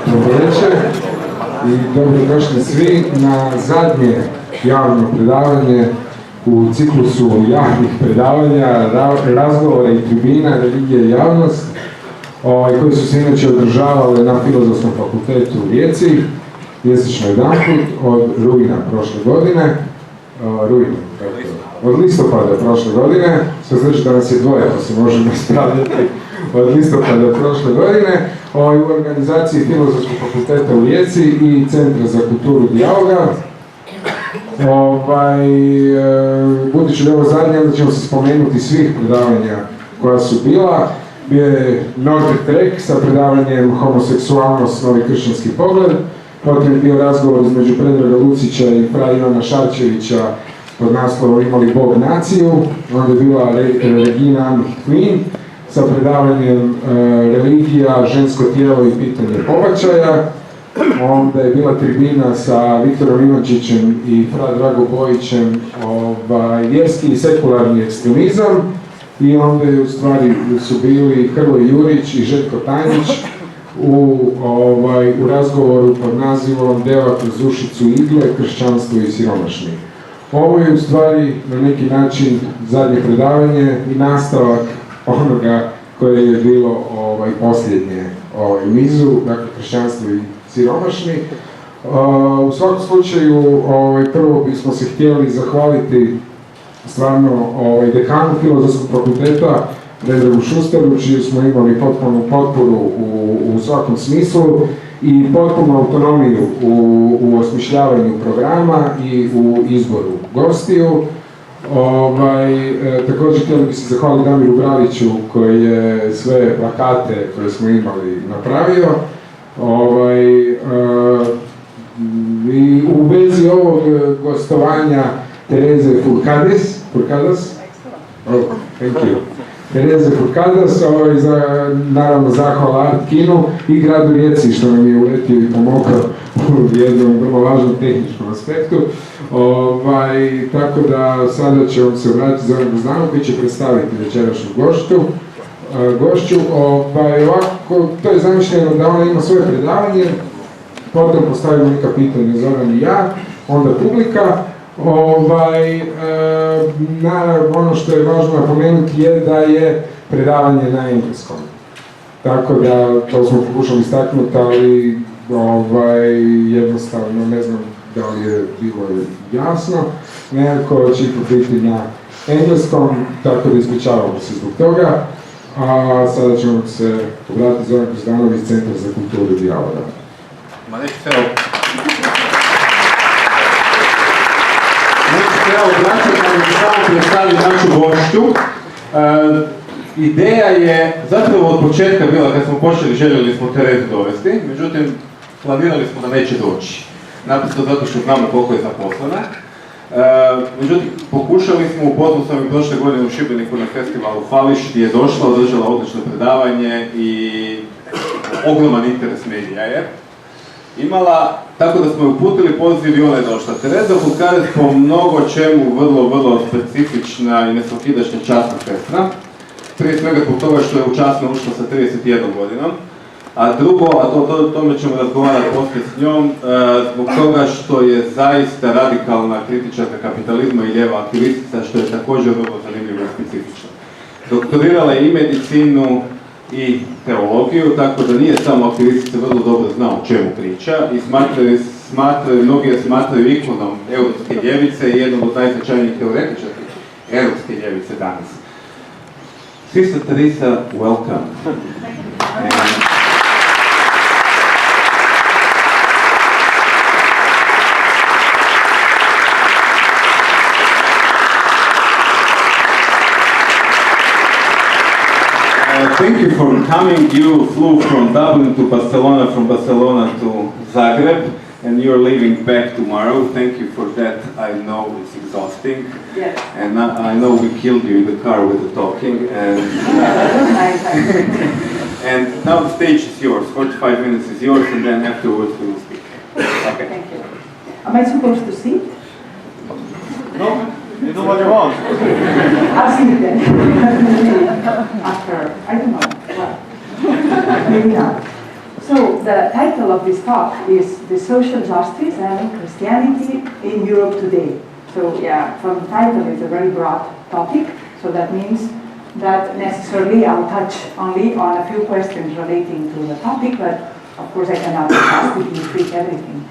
Dobro večer i dobrodošli svi na zadnje javno predavanje u ciklusu javnih predavanja, razgovora i tribina Religija i javnost, koji su se inače održavale na Filozofskom fakultetu u Rijeci, mjesečno jedanput od rujna prošle godine, od listopada prošle godine, što znači da nas je dvoje, pa se možemo ispravljati, od listopada prošle godine, u organizaciji Filozofskog fakulteta u Rijeci i Centra za kulturu, dijaloga. Budući da je ovo zadnje, onda ćemo se spomenuti svih predavanja koja su bila. Bio je Nordic Trek sa predavanjem Homoseksualnost, novi kršćanski pogled. Potom je bio razgovor između Predraga Lucića i fra Ivana Šarčevića pod naslovom Imali Bog naciju. Onda je bila Regina Art-kinu sa predavanjem Religija, žensko tijelo i pitanje pobačaja. Onda je bila tribina sa Viktorom Ivančićem i fra Drago Bojićem vjerski i sekularni ekstremizam. I onda je u stvari su bili Hrvoje Jurić i Željko Tajnić u razgovoru pod nazivom Deva kroz ušicu igle, kršćanstvo i siromašni. Ovo je u stvari na neki način zadnje predavanje i nastavak onoga koje je bilo posljednje u nizu, dakle kršćanstvo i siromašni. U svakom slučaju prvo bismo se htjeli zahvaliti stvarno dekanu Filozofskog fakulteta Predragu Šusteru, čiju smo imali potpunu potporu u svakom smislu i potpunu autonomiju u osmišljavanju programa i u izboru gostiju. Također htjeli bi se zahvaliti Damiru Braliću koji je sve plakate koje smo imali napravio. I u vezi ovog gostovanja Terese Forcades, Terese Forcades, naravno zahvala Art-kinu i gradu Rijeci što nam je uletio i pomogao u jednom vrlo važnom tehničkom aspektu. Tako da sada će vam se obratiti Zoran Grozdanov koji će predstaviti večerašnju gošću. Ovako, to je zamišljeno da ona ima svoje predavanje, potom postavimo neka pitanja Zoran i ja, onda publika. Ono što je važno napomenuti je da je predavanje na engleskom. Tako da, to smo pokušali istaknuti, ali jednostavno ne znam da li je bilo jasno. Nekako će to biti na engleskom, tako da ispričavamo se zbog toga. A sada ćemo se obratiti Zoran Grozdanov iz Centra za kulturu i dijaloga. Neću se obraćati, ali ću samo predstaviti našu gošću. Ideja je zapravo od početka bila, kad smo počeli, željeli smo Terezu dovesti, međutim, planirali smo da neće doći. Naprosto zato što znamo koliko je zaposlena. Međutim, pokušali smo, upoznao sam i prošle godine u Šibeniku na festivalu Fališ, gdje je došla, održala odlično predavanje i ogroman interes medija je imala, tako da smo je uputili poziv i ona je došla. Teresa Forcades po mnogo čemu vrlo specifična i nesvakidašnja časna sestra. Prije svega zbog toga što je u časno ušla sa 31 godinom. A drugo, a tome ćemo razgovarati poslije s njom, zbog toga što je zaista radikalna kritičarka kapitalizma i lijeva aktivistica, što je također vrlo zanimljivo i specifično. Doktorirala je i medicinu i teologiju, tako da nije samo aktivistica, vrlo dobro zna o čemu priča i mnogi je smatraju ikonom europske ljevice i jednom od najznačajnijih teoretičarki europske ljevice danas. Sister Teresa, welcome. Thank you for coming. You flew from Dublin to Barcelona, from Barcelona to Zagreb. and you're leaving back tomorrow. Thank you for that. I know it's exhausting. Yes. And I know we killed you in the car with the talking. And, and now the stage is yours. 45 minutes is yours, and then afterwards we will speak. Okay. Thank you. Am I supposed to sit? No, you do what you want. I'll sit then. After, I don't know. Well, maybe not. So the title of this talk is The Social Justice and Christianity in Europe Today. So yeah, from the title it's a very broad topic, so that means that necessarily I'll touch only on a few questions relating to the topic, but of course I cannot drastically treat everything.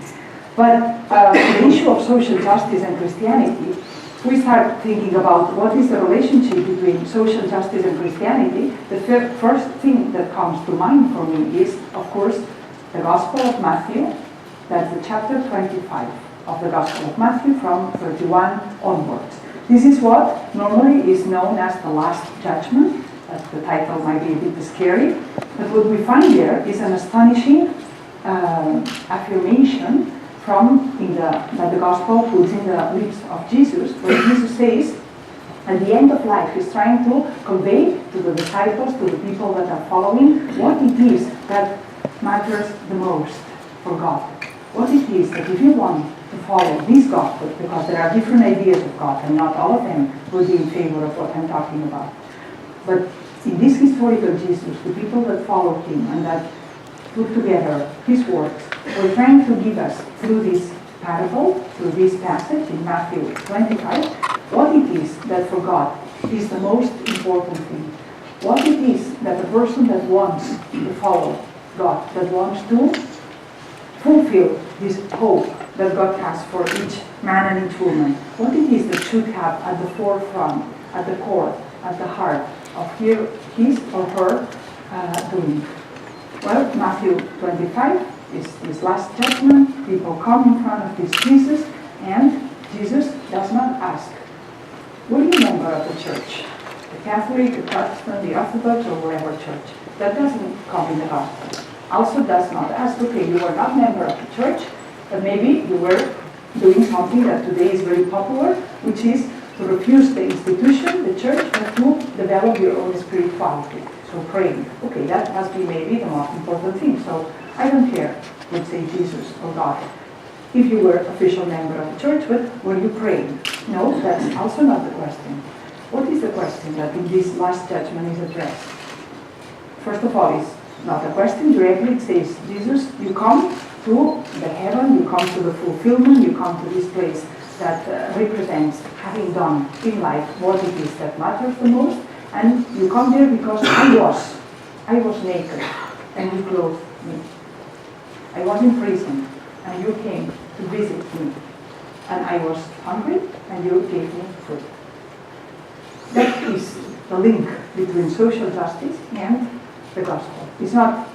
But the issue of social justice and Christianity, we start thinking about what is the relationship between social justice and Christianity. The first thing that comes to mind for me is, of course, the Gospel of Matthew. That's the chapter 25 of the Gospel of Matthew from 31 onwards. This is what normally is known as the Last Judgment. The title might be a bit scary, but what we find there is an astonishing affirmation that the Gospel puts in the lips of Jesus, where Jesus says, at the end of life, he's trying to convey to the disciples, to the people that are following, what it is that matters the most for God. What it is that if you want to follow this gospel, because there are different ideas of God, and not all of them will be in favor of what I'm talking about. But in this historical Jesus, the people that followed him and that put together his works, were trying to give us, through this parable, through this passage in Matthew 25, what it is that for God is the most important thing. What it is that the person that wants to follow God, that wants to fulfill this hope that God has for each man and each woman, what it is that should have at the forefront, at the core, at the heart of his or her doing. Well, Matthew 25 is this last judgment. People come in front of this Jesus, and Jesus does not ask, were you a member of the church? The Catholic, the Protestant, the Orthodox, or whatever church. That doesn't come in the gospel. Also does not ask, okay, you were not a member of the church, but maybe you were doing something that today is very popular, which is to refuse the institution, the church, but to develop your own spirituality. So praying. Okay, that must be maybe the most important thing. So I don't care, let's say Jesus or God, if you were official member of the church, but were you praying? No, that's also not the question. What is the question that in this last judgment is addressed? First of all, it's not a question directly. It says, Jesus, you come to the heaven, you come to the fulfillment, you come to this place that represents having done in life what it is that matters the most, and you come there because I was naked, and you clothed me. I was in prison, and you came to visit me. And I was hungry, and you gave me food. That is the link between social justice and the gospel. It's not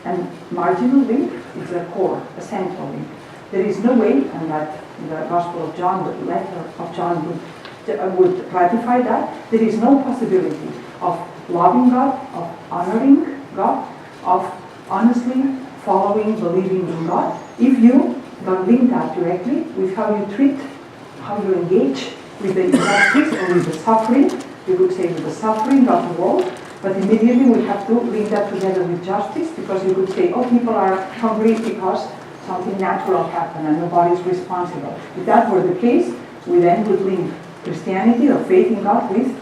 a marginal link, it's a core, a central link. There is no way, and that the Gospel of John, the letter of John would ratify that, there is no possibility of loving God, of honoring God, of honestly following, believing in God, if you don't link that directly with how you treat, how you engage with the injustice or with the suffering, you could say with the suffering of the world, but immediately we have to link that together with justice, because you could say, oh, people are hungry because something natural happened and nobody is responsible. If that were the case, we then would link Christianity or faith in God with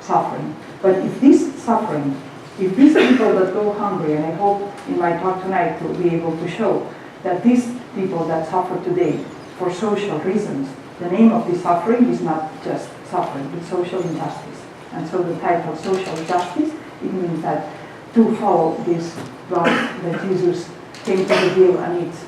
suffering. But if this suffering, if these people that go hungry, and I hope in my talk tonight to be able to show that these people that suffer today for social reasons, the name of this suffering is not just suffering, it's social injustice. And so the title social justice, it means that to follow this God that Jesus came to reveal, and it's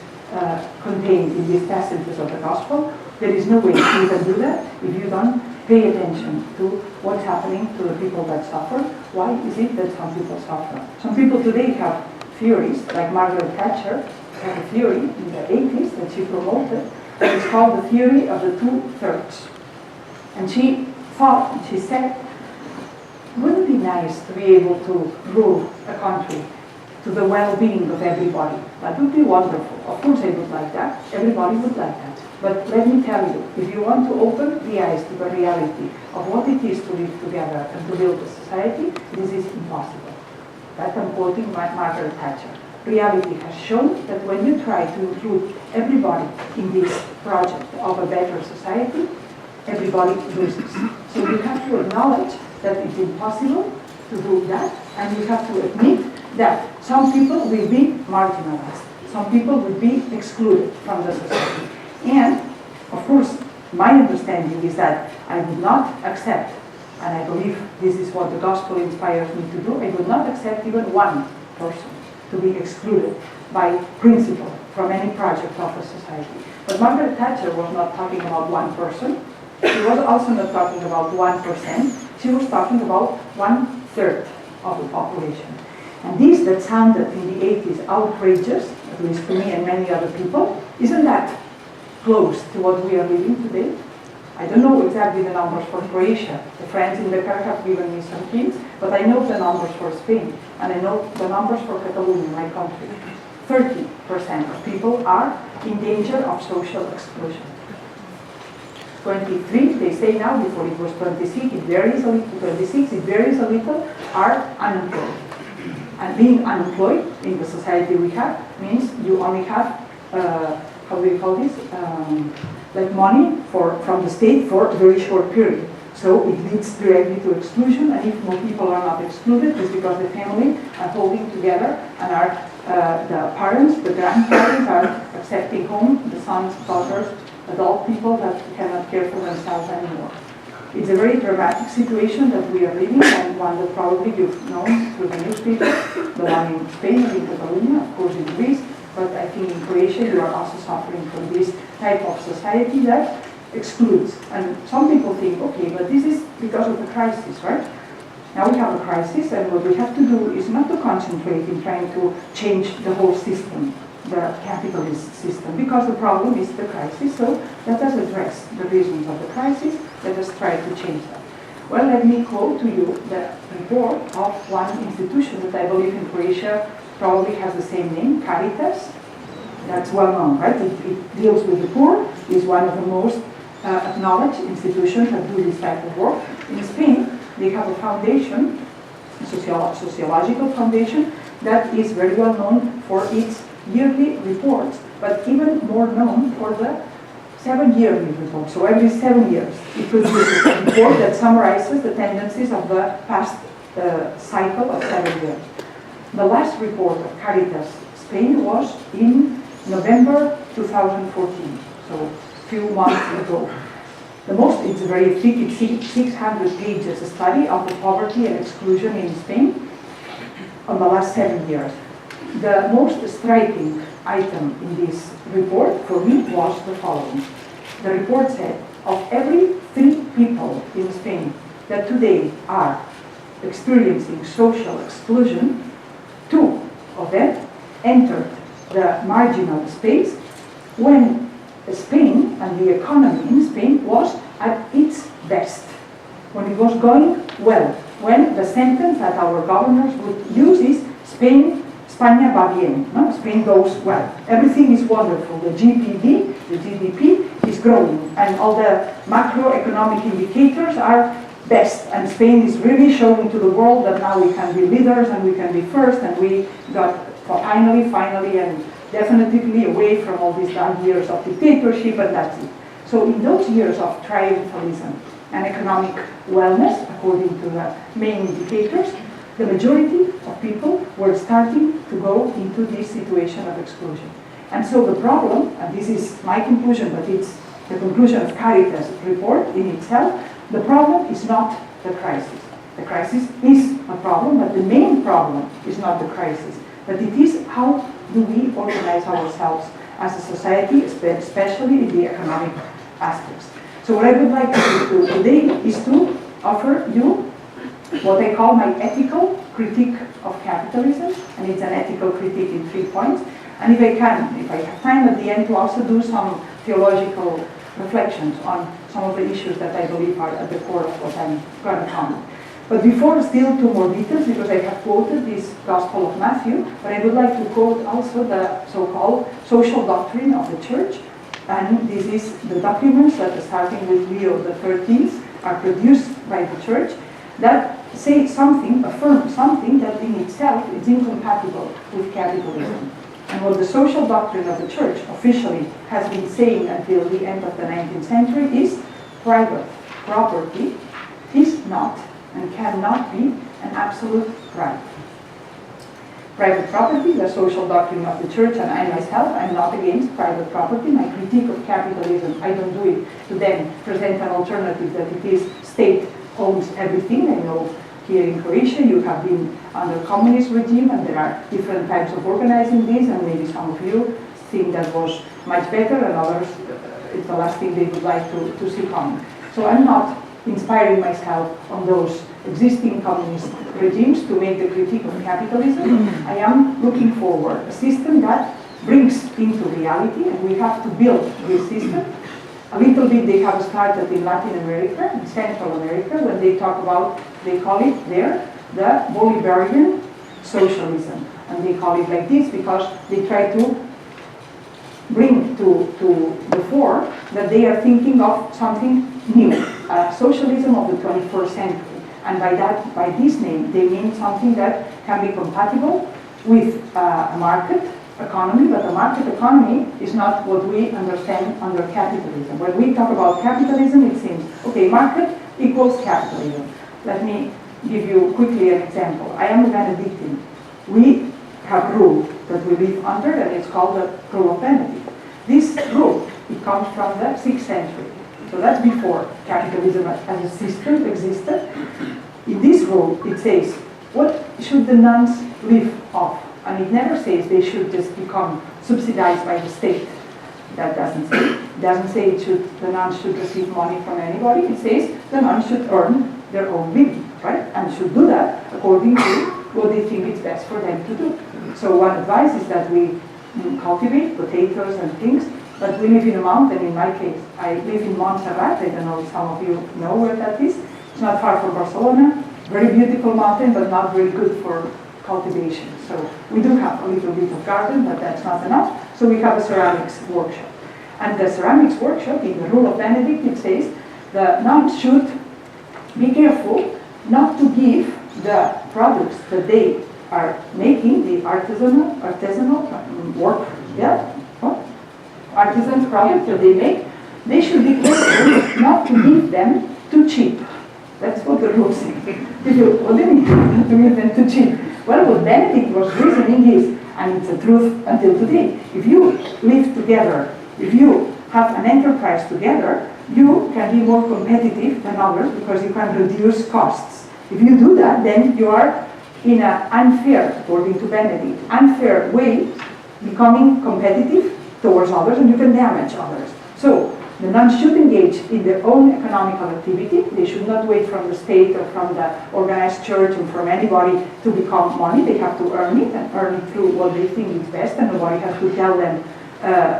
contained in these passages of the gospel, there is no way you can do that if you don't pay attention to what's happening to the people that suffer. Why is it that some people suffer? Some people today have theories, like Margaret Thatcher had a theory in the 80s that she promoted, that is called the theory of the 2/3. And she thought, she said, wouldn't it be nice to be able to rule a country, to the well-being of everybody. That would be wonderful. Of course I would like that. Everybody would like that. But let me tell you, if you want to open the eyes to the reality of what it is to live together and to build a society, this is impossible. That I'm quoting Margaret Thatcher. Reality has shown that when you try to include everybody in this project of a better society, everybody loses. So you have to acknowledge that it's impossible to do that, and you have to admit that some people will be marginalized, some people will be excluded from the society. And, of course, my understanding is that I would not accept, and I believe this is what the gospel inspires me to do, I would not accept even one person to be excluded by principle from any project of a society. But Margaret Thatcher was not talking about one person. She was also not talking about 1%. She was talking about 1/3 of the population. And this that sounded in the 80s outrageous, at least to me and many other people, isn't that close to what we are living today? I don't know exactly the numbers for Croatia. The friends in the car have given me some hints, but I know the numbers for Spain, and I know the numbers for Catalonia, my country. 30% of people are in danger of social exclusion. 23, they say now, before it was 26, it varies a little, 26, it varies a little, are unemployed. And being unemployed in the society we have means you only have, how do we call this? Like money from the state for a very short period. So it leads directly to exclusion, and if more people are not excluded, it's because the family are holding together and are the parents, the grandparents are accepting home, the sons, daughters, adult people that cannot care for themselves anymore. It's a very dramatic situation that we are living, and one that probably you've known through the newspaper, the one in Spain and in Catalonia, of course in Greece, but I think in Croatia you are also suffering from this type of society that excludes. And some people think, okay, but this is because of the crisis, right? Now we have a crisis, and what we have to do is not to concentrate in trying to change the whole system, the capitalist system, because the problem is the crisis. So let us address the reasons of the crisis. Let us try to change that. Well, let me quote to you the report of one institution that I believe in Croatia probably has the same name, Caritas. That's well known, right? It deals with the poor. It's one of the most acknowledged institutions that do this type of work. In Spain, they have a foundation, a sociological foundation, that is very well known for its yearly reports, but even more known for the 7-yearly report. So every 7 years, it produces a report that summarizes the tendencies of the past cycle of 7 years. The last report of Caritas Spain was in November 2014, so a few months ago. It's very thick, it's 600 pages, a study of the poverty and exclusion in Spain on the last 7 years. The most striking item in this report for me was the following. The report said, of every 3 people in Spain that today are experiencing social exclusion, 2 of them entered the marginal space when Spain and the economy in Spain was at its best, when it was going well, when the sentence that our governors would use is España va bien, no? Spain goes well. Everything is wonderful. The GDP is growing, and all the macroeconomic indicators are best, and Spain is really showing to the world that now we can be leaders and we can be first, and we got finally and definitively away from all these dark years of dictatorship, and that's it. So in those years of triumphalism and economic wellness, according to the main indicators, the majority of people were starting to go into this situation of exclusion. And so the problem, and this is my conclusion, but it's the conclusion of Caritas' report in itself, the problem is not the crisis. The crisis is a problem, but the main problem is not the crisis. But it is how do we organize ourselves as a society, especially in the economic aspects. So what I would like to do today is to offer you what I call my ethical critique of capitalism, and it's an ethical critique in 3 points. And if I have time at the end, to also do some theological reflections on some of the issues that I believe are at the core of what I'm going to comment. But before, still two more details, because I have quoted this Gospel of Matthew, but I would like to quote also the so-called social doctrine of the Church. And this is the documents that, starting with Leo XIII, are produced by the Church that say something, affirm something that in itself is incompatible with capitalism. And what the social doctrine of the Church officially has been saying until the end of the 19th century is private property is not and cannot be an absolute right. Private property, the social doctrine of the Church, and I myself, I'm not against private property. My critique of capitalism, I don't do it to then present an alternative that it is state owns everything. I know here in Croatia you have been under communist regime and there are different types of organizing this, and maybe some of you think that was much better and others, it's the last thing they would like to see coming. So I'm not inspiring myself on those existing communist regimes to make the critique of capitalism. I am looking forward a system that brings into reality, and we have to build this system. A little bit they have started in Latin America, in Central America, when they talk about, they call it there, the Bolivarian socialism. And they call it like this because they try to bring to the fore that they are thinking of something new, socialism of the 21st century. And by this name, they mean something that can be compatible with a market economy, but a market economy is not what we understand under capitalism. When we talk about capitalism, it seems, okay, market equals capitalism. Let me give you quickly an example. I am a Benedictine. We have rule that we live under, and it's called the rule of Benedict. This rule, it comes from the 6th century. So that's before capitalism as a system existed. In this rule, it says, what should the nuns live off? And it never says they should just become subsidized by the state. That doesn't say. It doesn't say the nuns should receive money from anybody. It says the nuns should earn their own living, right? And should do that according to what they think is best for them to do. So one advice is that we cultivate potatoes and things, but we live in a mountain. In my case, I live in Montserrat. I don't know if some of you know where that is. It's not far from Barcelona. Very beautiful mountain, but not very good for cultivation. So we do have a little bit of garden, but that's not enough. So we have a ceramics workshop. And the ceramics workshop, in the Rule of Benedict, it says the nuns should be careful not to give the products that they are making, the artisanal work, artisan products that they make, they should be careful not to give them too cheap. That's what the rule says. What do you mean to give them too cheap? Well, what Benedict was reasoning is, and it's the truth until today, if you live together, if you have an enterprise together, you can be more competitive than others because you can reduce costs. If you do that, then you are in an unfair, according to Benedict, unfair way, becoming competitive towards others, and you can damage others. So the nuns should engage in their own economical activity. They should not wait from the state or from the organized church and from anybody to become money. They have to earn it, and earn it through what they think is best, and nobody has to tell them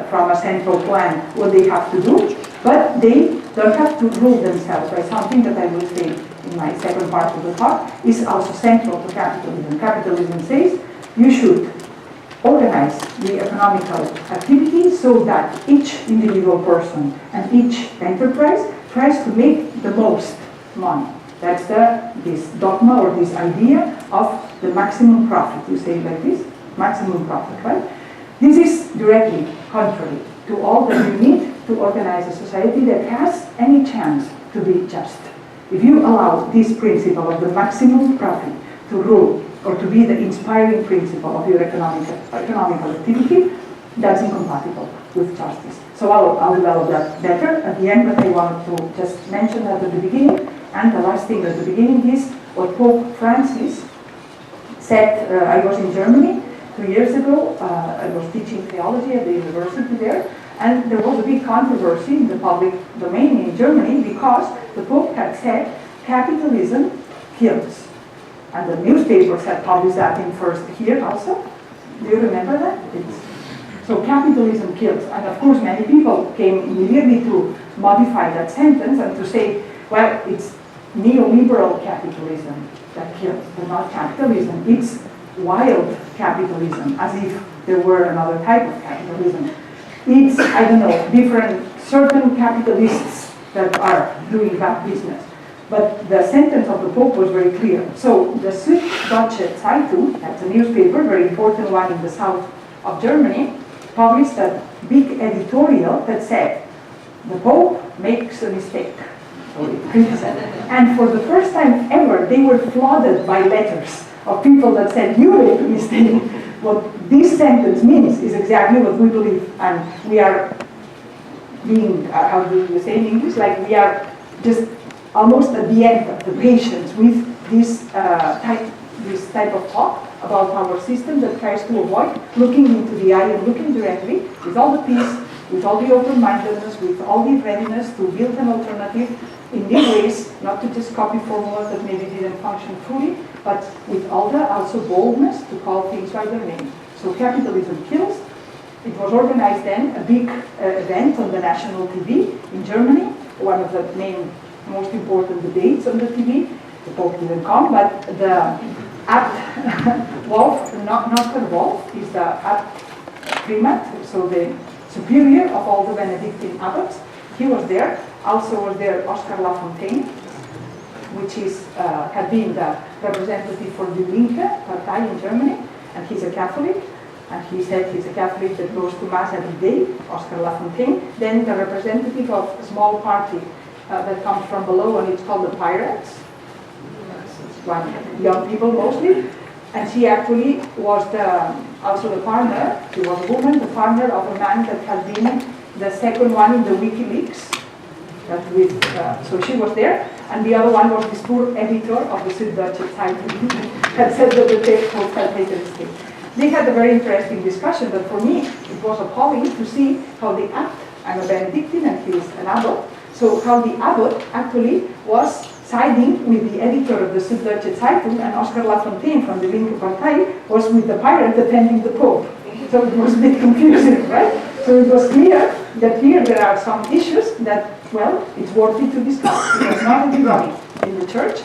from a central plan what they have to do. But they don't have to rule themselves by something that I will say in my second part of the talk is also central to capitalism. Capitalism says you should organize the economical activity so that each individual person and each enterprise tries to make the most money. That's this dogma or this idea of the maximum profit. You say it like this, maximum profit, right? This is directly contrary to all that you need to organize a society that has any chance to be just. If you allow this principle of the maximum profit to rule or to be the inspiring principle of your economical activity, that's incompatible with justice. So I'll develop that better at the end, but I wanted to just mention that at the beginning. And the last thing at the beginning is what Pope Francis said. I was in Germany 2 years ago. I was teaching theology at the university there, and there was a big controversy in the public domain in Germany because the Pope had said capitalism kills. And the newspapers had published that in first here also. Do you remember that? So capitalism kills. And of course many people came immediately to modify that sentence and to say, well, it's neoliberal capitalism that kills, but not capitalism. It's wild capitalism, as if there were another type of capitalism. It's, I don't know, different, certain capitalists that are doing that business. But the sentence of the Pope was very clear. So the Süddeutsche Zeitung, that's a newspaper, very important one in the south of Germany, published a big editorial that said, the Pope makes a mistake. And for the first time ever, they were flooded by letters of people that said, you made a mistake. What this sentence means is exactly what we believe. And we are being, how do you say in English? Like we are just almost at the end of the patience with this type of talk about our system that tries to avoid looking into the eye and looking directly with all the peace, with all the open-mindedness, with all the readiness to build an alternative in new ways, not to just copy formulas that maybe didn't function fully, but with all the also boldness to call things by their name. So capitalism kills. It was organized then, a big event on the national TV in Germany, one of the main, most important debates on the TV. The Pope didn't come, but the Abt Wolf, not the Wolf, is the Abt Primat, so the superior of all the Benedictine abbots. He was there. Also was there Oscar Lafontaine, which is had been the representative for the Linke Partei in Germany, and he's a Catholic. And he said he's a Catholic that goes to Mass every day, Oscar Lafontaine. Then the representative of a small party that comes from below, and it's called the Pirates. It's young people mostly. And she actually was also the partner, she was a woman, the partner of a man that had been the second one in the WikiLeaks. So she was there, and the other one was this poor editor of the Süddeutsche Zeitung that said that the Pope had made a mistake. They had a very interesting discussion, but for me it was appalling to see how the abbot, I'm a Benedictine and he is an abbot, so how the abbot actually was siding with the editor of the Süddeutsche Zeitung, and Oscar Lafontaine from the Linke Partei was with the pirate defending the Pope. So it was a bit confusing, right? So it was clear that here there are some issues that, well, it's worthy to discuss, because not everybody in the church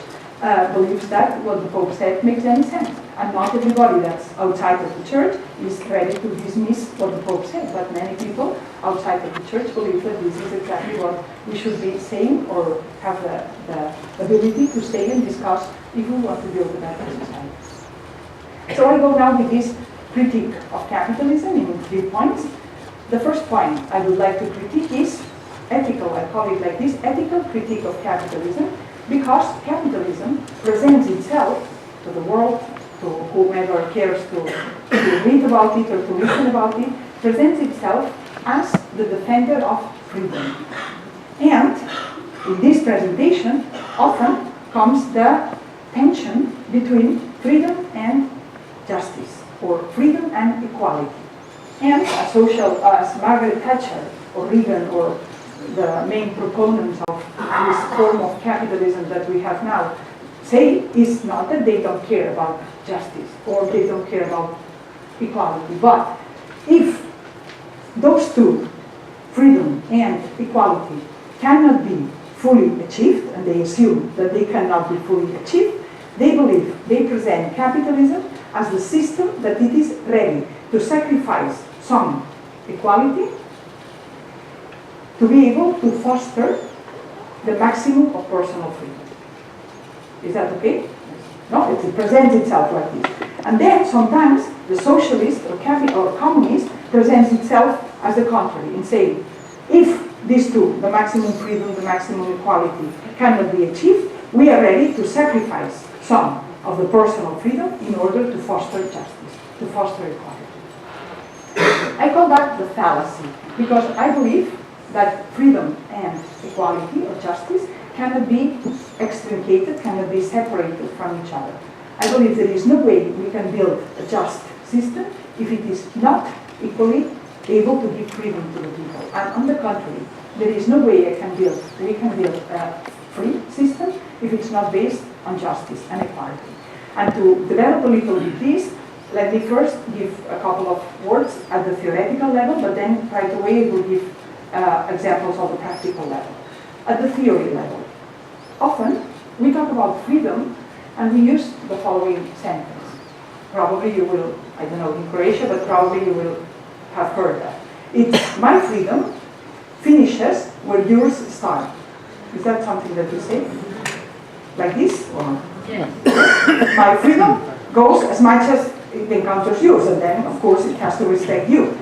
believes that what the Pope said makes any sense. And not everybody that's outside of the church is ready to dismiss what the Pope said. But many people outside of the church believe that this is exactly what we should be saying, or have the ability to say and discuss if we want to build a better society. So I go now with this critique of capitalism in 3 points. The first point I would like to critique is ethical, I call it like this, ethical critique of capitalism, because capitalism presents itself to the world, to whomever cares to read about it or to listen about it, presents itself as the defender of freedom. And in this presentation, often comes the tension between freedom and justice, or freedom and equality. And as Margaret Thatcher or Reagan or the main proponents of this form of capitalism that we have now say, is not that they don't care about justice or they don't care about equality, but if those two, freedom and equality, cannot be fully achieved, and they assume that they cannot be fully achieved, they believe, they present capitalism as the system that it is ready to sacrifice some equality to be able to foster the maximum of personal freedom. Is that okay? No, it presents itself like this. And then sometimes the socialist or communist presents itself as the contrary, in saying, if these two, the maximum freedom, the maximum equality, cannot be achieved, we are ready to sacrifice some of the personal freedom in order to foster justice, to foster equality. I call that the fallacy, because I believe that freedom and equality or justice cannot be extricated, cannot be separated from each other. I believe there is no way we can build a just system if it is not equally able to give freedom to the people. And on the contrary, there is no way we can build a free system if it's not based on justice and equality. And to develop a little bit this, let me first give a couple of words at the theoretical level, but then right away we'll give examples of the practical level. At the theory level, often we talk about freedom and we use the following sentence. Probably you will, I don't know in Croatia, but probably you will have heard that. It's my freedom finishes where yours start. Is that something that you say? Like this? Or Yes. my freedom goes as much as it encounters yours, and then of course it has to respect you.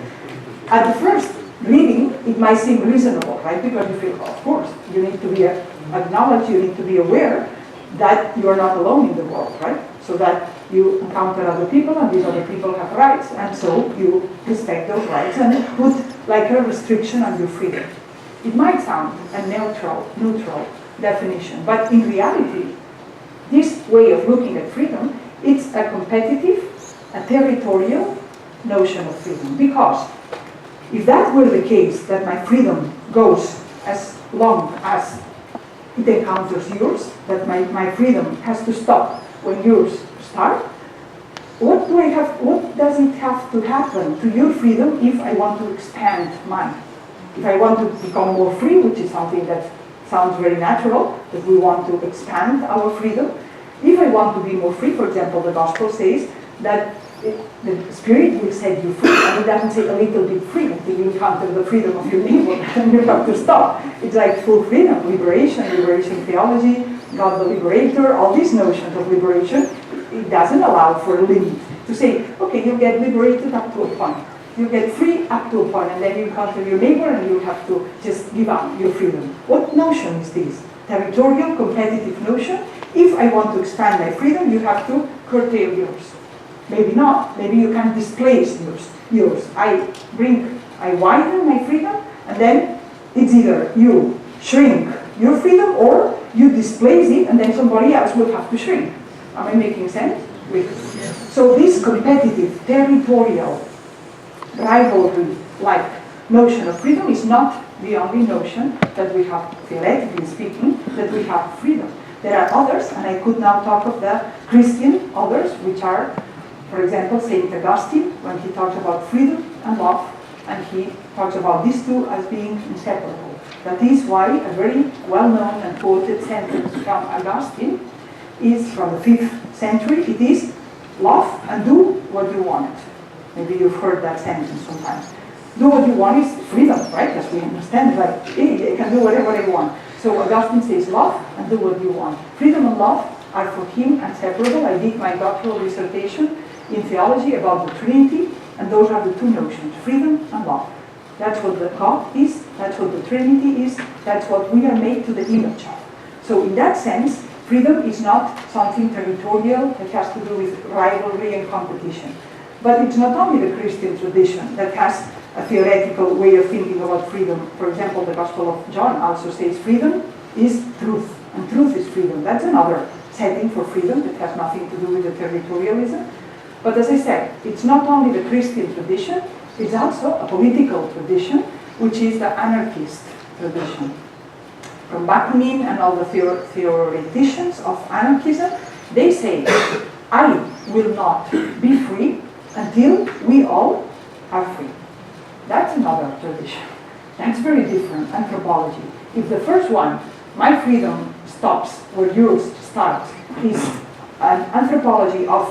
At the first reading, it might seem reasonable, right? Because you feel, of course, you need to be acknowledged, you need to be aware that you are not alone in the world, right? So that you encounter other people, and these other people have rights, and so you respect those rights and put like a restriction on your freedom. It might sound a neutral definition, but in reality, this way of looking at freedom, it's a competitive, a territorial notion of freedom. Because if that were the case, that my freedom goes as long as it encounters yours, that my freedom has to stop when yours start, what does it have to happen to your freedom if I want to expand mine? If I want to become more free, which is something that sounds very natural, that we want to expand our freedom. If I want to be more free, for example, the gospel says that the Spirit will set you free, and it doesn't say a little bit free until you encounter the freedom of your neighbor, and you have to stop. It's like full freedom, liberation theology, God the liberator, all these notions of liberation. It doesn't allow for a limit to say, okay, you get liberated up to a point. You get free up to a point, and then you encounter your neighbor and you have to just give up your freedom. What notion is this? Territorial, competitive notion. If I want to expand my freedom, you have to curtail yours. Maybe not. Maybe you can displace yours. I widen my freedom, and then it's either you shrink your freedom or you displace it, and then somebody else will have to shrink. Am I making sense? So this competitive, territorial, rivalry-like notion of freedom is not the only notion that we have, theoretically speaking, that we have freedom. There are others, and I could now talk of the Christian others, which are, for example, St. Augustine, when he talks about freedom and love, and he talks about these two as being inseparable. That is why a very well-known and quoted sentence from Augustine is from the 5th century. It is, love and do what you want. Maybe you've heard that sentence sometimes. Do what you want is freedom, right? As we understand, like, hey, I can do whatever I want. So Augustine says, love and do what you want. Freedom and love are for him inseparable. I did my doctoral dissertation in theology about the Trinity, and those are the two notions, freedom and love. That's what the God is, that's what the Trinity is, that's what we are made to the image of. So in that sense, freedom is not something territorial that has to do with rivalry and competition. But it's not only the Christian tradition that has a theoretical way of thinking about freedom. For example, the Gospel of John also says freedom is truth, and truth is freedom. That's another setting for freedom that has nothing to do with the territorialism. But as I said, it's not only the Christian tradition, it's also a political tradition, which is the anarchist tradition. From Bakunin and all the theoreticians of anarchism, they say, I will not be free until we all are free. That's another tradition. That's very different, anthropology. If the first one, my freedom stops where yours starts, is an anthropology of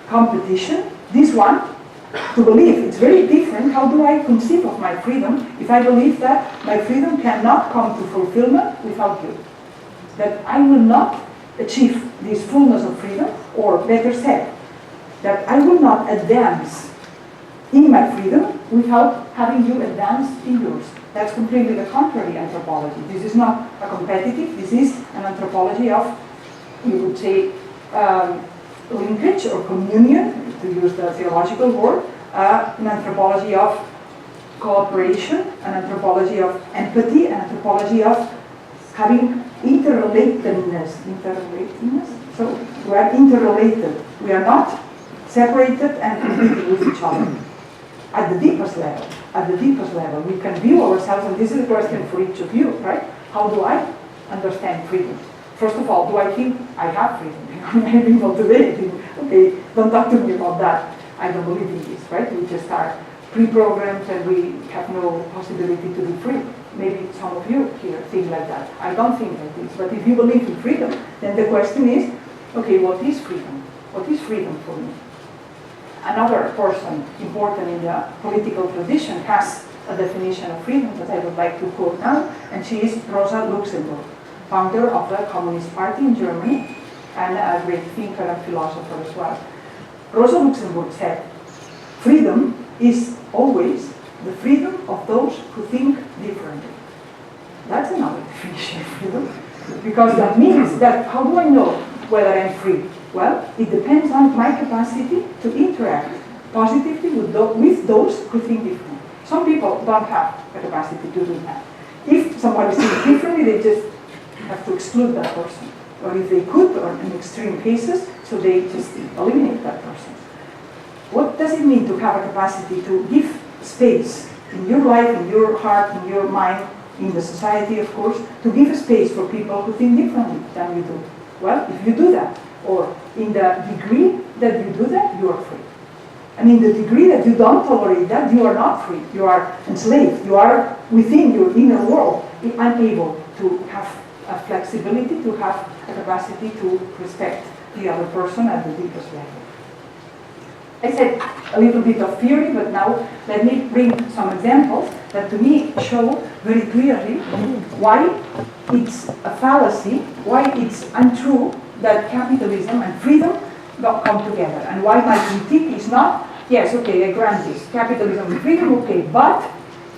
competition, this one, to believe it's very different. How do I conceive of my freedom if I believe that my freedom cannot come to fulfillment without you? That I will not achieve this fullness of freedom, or better said, that I will not advance in my freedom without having you advance in yours. That's completely the contrary anthropology. This is not a competitive, this is an anthropology of, you would say, linkage or communion, to use the theological word, an anthropology of cooperation, an anthropology of empathy, an anthropology of having interrelatedness. So we are interrelated. We are not separated and competing with each other. At the deepest level, we can view ourselves, and this is a question for each of you, right? How do I understand freedom? First of all, do I think I have freedom? Many people today think, okay, don't talk to me about that. I don't believe in this, right? We just are pre-programmed and we have no possibility to be free. maybe some of you here think like that. I don't think like this. But if you believe in freedom, then the question is, okay, what is freedom? What is freedom for me? Another person important in the political tradition has a definition of freedom that I would like to quote now, and she is Rosa Luxemburg, founder of the Communist Party in Germany, and a great thinker and philosopher as well. Rosa Luxemburg said, freedom is always the freedom of those who think differently. That's another definition of freedom, because that means that how do I know whether I'm free? Well, it depends on my capacity to interact positively with those who think differently. Some people don't have the capacity to do that. If somebody thinks differently, they just have to exclude that person. Or if they could, or in extreme cases, so they just eliminate that person. What does it mean to have a capacity to give space in your life, in your heart, in your mind, in the society, of course, to give a space for people who think differently than you do? Well, if you do that, or in the degree that you do that, you are free. And in the degree that you don't tolerate that, you are not free. You are enslaved. You are within your inner world, unable to have a flexibility, to have a capacity to respect the other person at the deepest level. I said a little bit of theory, but now let me bring some examples that to me show very clearly why it's a fallacy, why it's untrue that capitalism and freedom don't come together, and why my critique is not, yes, okay, I grant this, capitalism and freedom, okay, but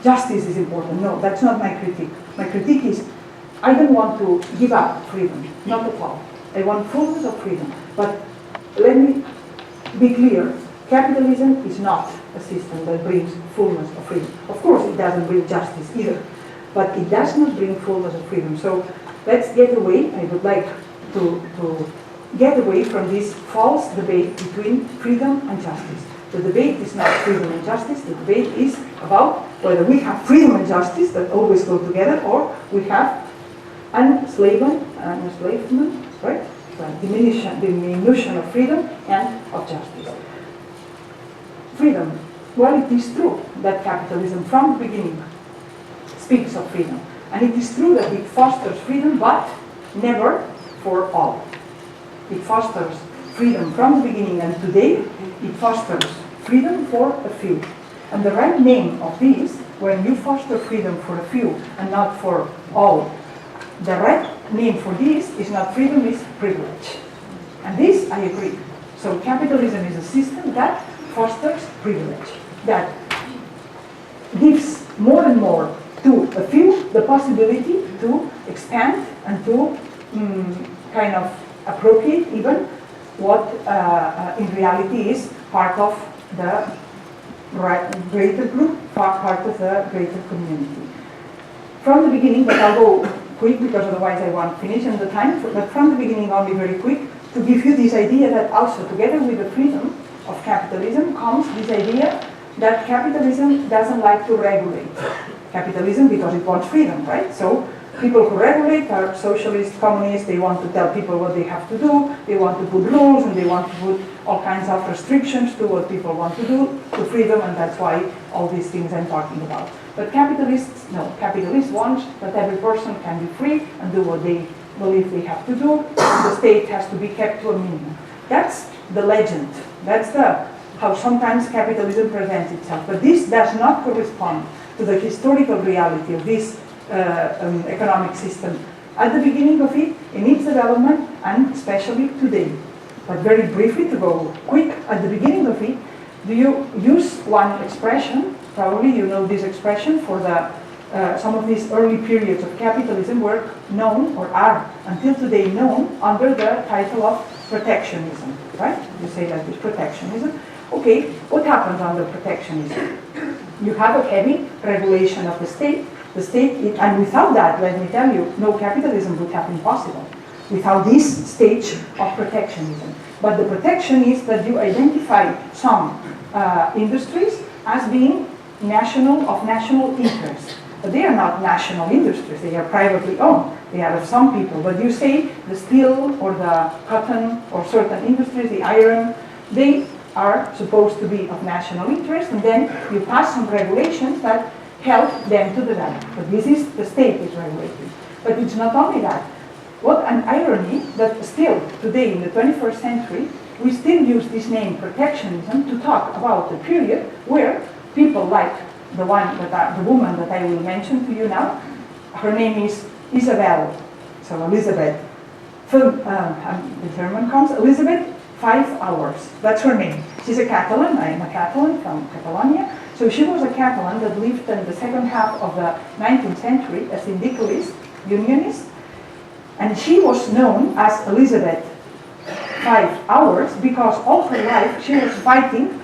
justice is important. No, that's not my critique. My critique is, I don't want to give up freedom, not at all. I want fullness of freedom. But let me be clear, capitalism is not a system that brings fullness of freedom. Of course, it doesn't bring justice either, but it does not bring fullness of freedom. So let's get away, I would like to get away from this false debate between freedom and justice. The debate is not freedom and justice, the debate is about whether we have freedom and justice that always go together, or we have enslavement, right? Well, diminution of freedom and of justice. Freedom, well, it is true that capitalism from the beginning speaks of freedom. And it is true that it fosters freedom, but never for all. It fosters freedom from the beginning, and today it fosters freedom for a few. And the right name of this, when you foster freedom for a few and not for all, the right name for this is not freedom, it's privilege. And this I agree. So capitalism is a system that fosters privilege, that gives more and more to a few the possibility to expand and to kind of appropriate even what in reality is part of the greater group, part of the greater community. From the beginning, but I'll go quick because otherwise I won't finish in the time, but from the beginning I'll be very quick to give you this idea that also together with the freedom of capitalism comes this idea that capitalism doesn't like to regulate. Capitalism because it wants freedom, right? So people who regulate are socialist, communists, they want to tell people what they have to do, they want to put rules, and they want to put all kinds of restrictions to what people want to do, to freedom, and that's why all these things I'm talking about. But capitalists, no, capitalists want that every person can be free and do what they believe they have to do, and the state has to be kept to a minimum. That's the legend. That's how sometimes capitalism presents itself. But this does not correspond to the historical reality of this economic system at the beginning of it, in its development, and especially today. But very briefly, to go quick, at the beginning of it, do you use one expression? Probably you know this expression for the some of these early periods of capitalism were known, or are until today known, under the title of protectionism, right? You say that it's protectionism. Okay, what happens under protectionism? You have a heavy regulation of the state, and without that, let me tell you, no capitalism would have been possible, without this stage of protectionism. But the protection is that you identify some industries as being of national interest. But they are not national industries, they are privately owned. They are of some people. But you say the steel or the cotton or certain industries, the iron, they are supposed to be of national interest, and then you pass some regulations that help them to develop. But this is the state is regulating. But it's not only that. What an irony that still today in the 21st century we still use this name protectionism to talk about the period where people like the woman that I will mention to you now, her name is Isabel, so Elizabeth. The German comes, Elizabeth 5 hours. That's her name. She's a Catalan. I am a Catalan from Catalonia. So she was a Catalan that lived in the second half of the 19th century, a syndicalist, unionist, and she was known as Elizabeth 5 hours because all her life she was fighting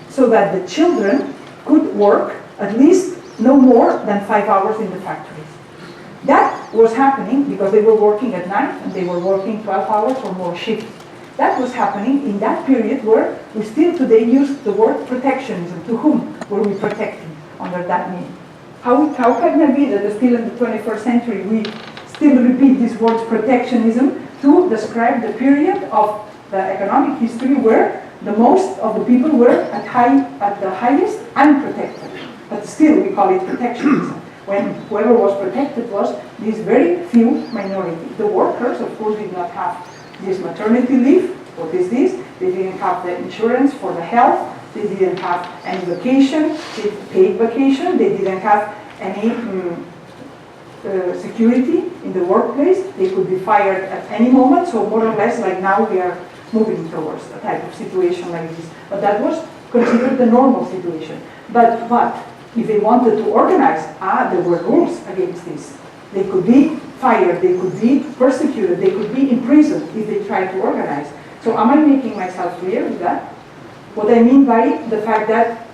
so that the children could work at least no more than 5 hours in the factories. That was happening because they were working at night and they were working 12 hours or more shifts. That was happening in that period where we still today use the word protectionism. To whom were we protecting under that name? How can it be that still in the 21st century we still repeat these words protectionism to describe the period of the economic history where the most of the people were at the highest unprotected. But still we call it protectionism. When whoever was protected was this very few minority. The workers, of course, did not have this maternity leave. What is this? They didn't have the insurance for the health. They didn't have any vacation, paid vacation. They didn't have any security in the workplace. They could be fired at any moment. So more or less like now we are moving towards a type of situation like this. But that was considered the normal situation. But if they wanted to organize, there were rules against this. They could be fired, they could be persecuted, they could be imprisoned if they tried to organize. So am I making myself clear with that? What I mean by the fact that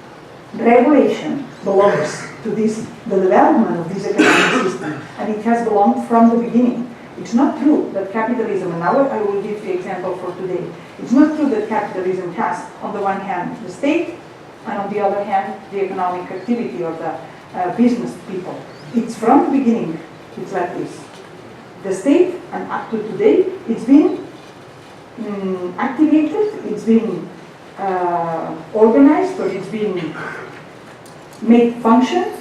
regulation belongs to the development of this economic system, and it has belonged from the beginning. It's not true that capitalism, and now I will give the example for today, it's not true that capitalism has, on the one hand, the state, and on the other hand, the economic activity of the business people. It's from the beginning, it's like this. The state, and up to today, it's been activated, it's been organized, or it's been made function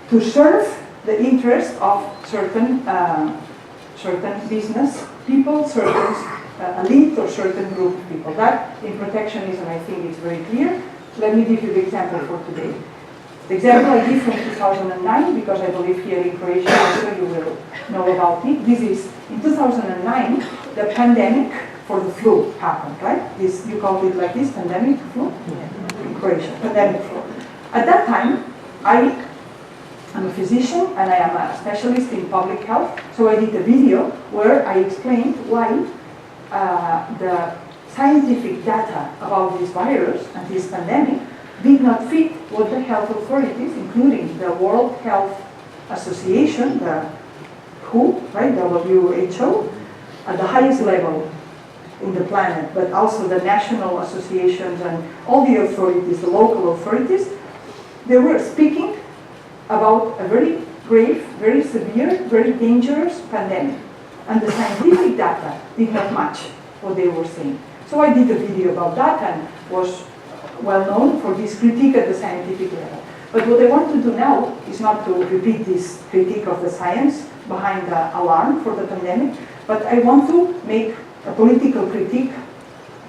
to serve the interest of certain business people, certain elite, or certain group of people. That, in protectionism, I think is very clear. Let me give you the example for today. The example I give from 2009, because I believe here in Croatia also you will know about it. This is, in 2009, the pandemic for the flu happened, right? This, you call it like this, pandemic flu? In Croatia, pandemic flu. At that time, I am a physician and I am a specialist in public health, so I did a video where I explained why the scientific data about this virus and this pandemic did not fit what the health authorities, including the World Health Association, the WHO, right, WHO, at the highest level in the planet, but also the national associations and all the authorities, the local authorities, they were speaking about a very grave, very severe, very dangerous pandemic. And the scientific data did not match what they were saying. So I did a video about that and was well known for this critique at the scientific level. But what I want to do now is not to repeat this critique of the science behind the alarm for the pandemic, but I want to make a political critique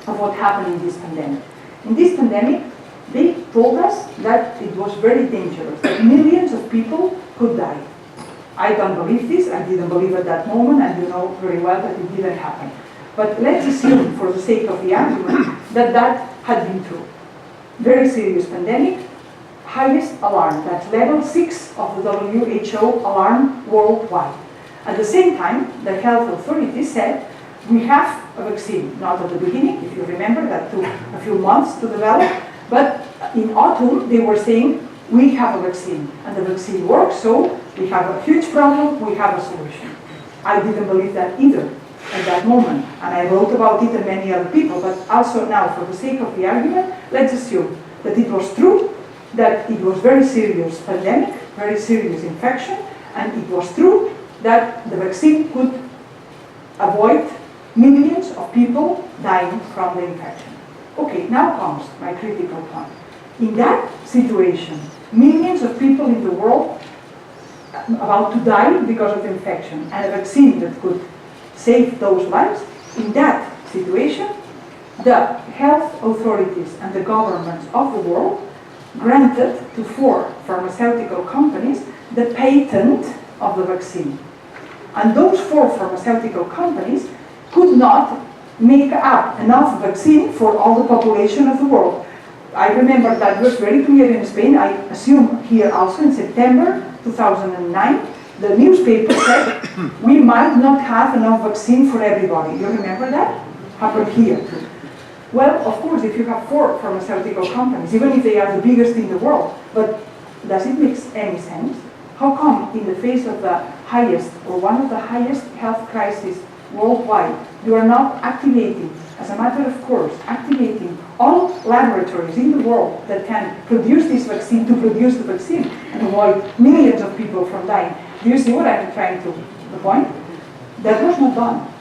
of what happened in this pandemic. In this pandemic, they told us that it was very dangerous, that millions of people could die. I don't believe this, I didn't believe at that moment, and you know very well that it didn't happen. But let's assume, for the sake of the argument, that that had been true. Very serious pandemic, highest alarm, that's level 6 of the WHO alarm worldwide. At the same time, the health authorities said, we have a vaccine, not at the beginning, if you remember, that took a few months to develop, but in autumn they were saying, we have a vaccine, and the vaccine works, so we have a huge problem, we have a solution. I didn't believe that either at that moment, and I wrote about it and many other people, but also now, for the sake of the argument, let's assume that it was true, that it was very serious pandemic, very serious infection, and it was true that the vaccine could avoid millions of people dying from the infection. Okay, now comes my critical point. In that situation, millions of people in the world about to die because of infection, and a vaccine that could save those lives. In that situation, the health authorities and the governments of the world granted to 4 pharmaceutical companies the patent of the vaccine. And those 4 pharmaceutical companies could not make up enough vaccine for all the population of the world. I remember that was very clear in Spain. I assume here also in September 2009, the newspaper said we might not have enough vaccine for everybody. You remember that? Happened here too. Well, of course, if you have 4 pharmaceutical companies, even if they are the biggest in the world, but does it make any sense? How come in the face of the highest, or one of the highest health crises worldwide, you are not activating, as a matter of course, activating all laboratories in the world that can produce this vaccine to produce the vaccine and avoid millions of people from dying? Do you see what I'm trying to, the point? That was not done.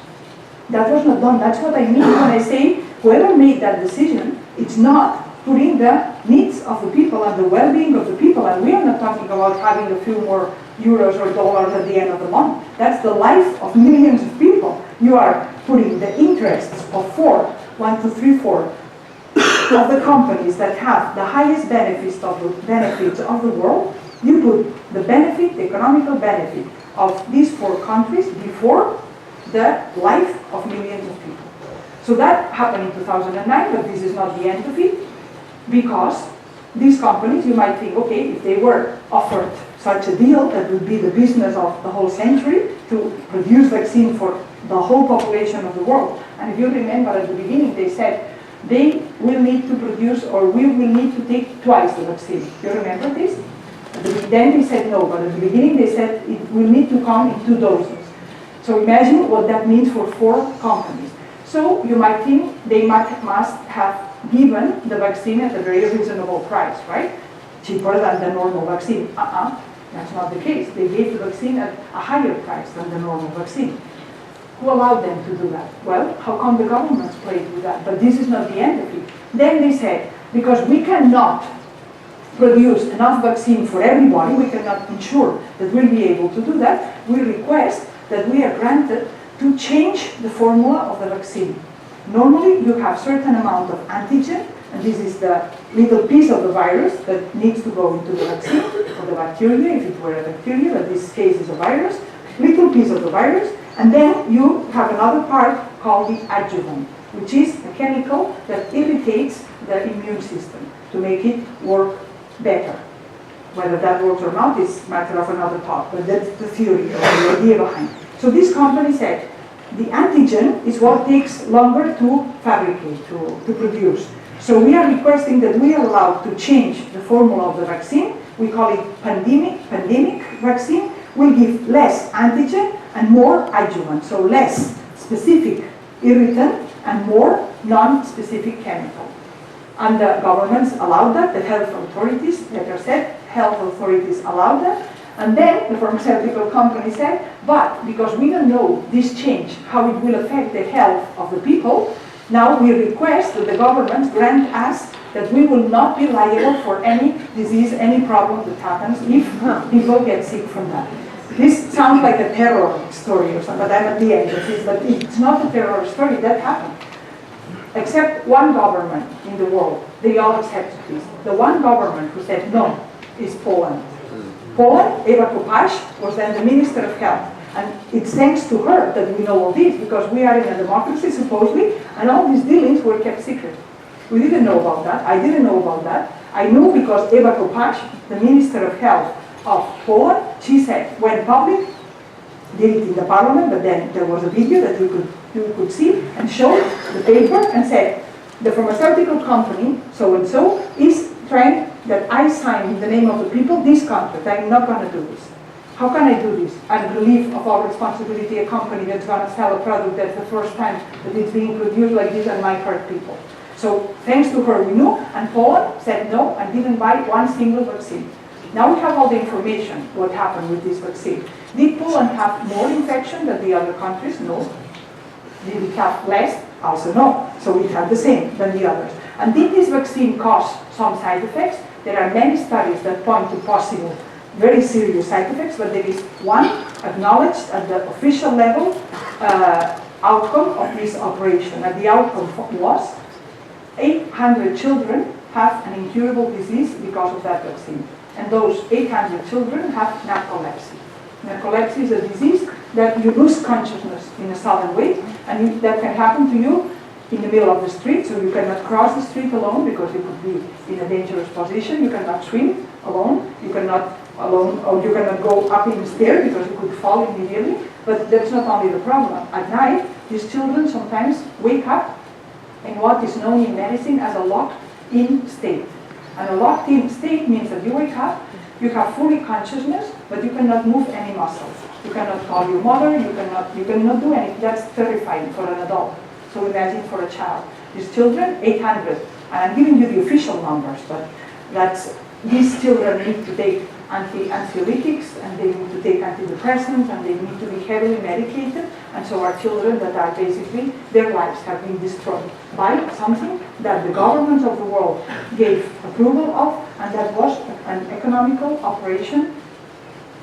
That was not done. That's what I mean when I say whoever made that decision, it's not putting the needs of the people and the well-being of the people. And we are not talking about having a few more euros or dollars at the end of the month. That's the life of millions of people. You are putting the interests of 4 of the companies that have the highest benefits of the world. You put the benefit, the economical benefit of these 4 countries before the life of millions of people. So that happened in 2009, but this is not the end of it, because these companies, you might think, okay, if they were offered such a deal, that would be the business of the whole century, to produce vaccine for the whole population of the world. And if you remember at the beginning, they said they will need to produce, or we will need to take twice the vaccine. You remember this? Then they said no, but at the beginning they said it will need to come in 2 doses. So imagine what that means for 4 companies. So you might think they must have given the vaccine at a very reasonable price, right? Cheaper than the normal vaccine. That's not the case. They gave the vaccine at a higher price than the normal vaccine. Who allowed them to do that? Well, how come the governments played with that? But this is not the end of it. Then they said, because we cannot produce enough vaccine for everybody, we cannot ensure that we'll be able to do that, we request that we are granted to change the formula of the vaccine. Normally, you have certain amount of antigen, and this is the little piece of the virus that needs to go into the vaccine, or the bacteria, if it were a bacteria, but this case is a virus, little piece of the virus, and then you have another part called the adjuvant, which is a chemical that irritates the immune system to make it work better. Whether that works or not is a matter of another talk, but that's the theory or the idea behind. So this company said, the antigen is what takes longer to fabricate, to produce. So we are requesting that we are allowed to change the formula of the vaccine. We call it pandemic vaccine. We'll give less antigen and more adjuvant, so less specific irritant and more non-specific chemical. And the governments allowed that, the health authorities, like I said, health authorities allowed that. And then the pharmaceutical company said, but because we don't know this change, how it will affect the health of the people, now we request that the governments grant us that we will not be liable for any disease, any problem that happens if people get sick from that. This sounds like a terror story or something, but I'm at the end of this, but it's not a terror story, that happened. Except one government in the world, they all accepted this. The one government who said no is Poland. Poland, Eva Kopacz, was then the Minister of Health. And it's thanks to her that we know all this, because we are in a democracy, supposedly, and all these dealings were kept secret. We didn't know about that. I didn't know about that. I knew because Eva Kopacz, the Minister of Health of Poland, she said, went public, did it in the parliament, but then there was a video that you could see, and showed the paper and said, the pharmaceutical company, so-and-so, is trying that I sign in the name of the people this contract. I'm not going to do this. How can I do this? And relieve of all responsibility a company that's going to sell a product that's the first time that it's being produced like this and might hurt people. So thanks to her we knew, and Poland said no and didn't buy one single vaccine. Now we have all the information what happened with this vaccine. Did Poland have more infection than the other countries? No. Did it have less? Also no. So it had the same than the others. And did this vaccine cause some side effects? There are many studies that point to possible very serious side effects, but there is one acknowledged at the official level outcome of this operation. And the outcome was 800 children have an incurable disease because of that vaccine. And those 800 children have narcolepsy. Narcolepsy is a disease that you lose consciousness in a sudden way, and that can happen to you in the middle of the street, so you cannot cross the street alone because you could be in a dangerous position. You cannot swim alone, you cannot go up in the stair because you could fall immediately. But that's not only the problem. At night, these children sometimes wake up in what is known in medicine as a locked-in state. And a locked-in state means that you wake up, you have fully consciousness, but you cannot move any muscles. You cannot call your mother, you cannot do anything. That's terrifying for an adult. So imagine for a child. These children, 800. And I'm giving you the official numbers, but these children need to take anxiolytics, and they need to take antidepressants, and they need to be heavily medicated. And so our children that are basically, their lives have been destroyed by something that the governments of the world gave approval of, and that was an economical operation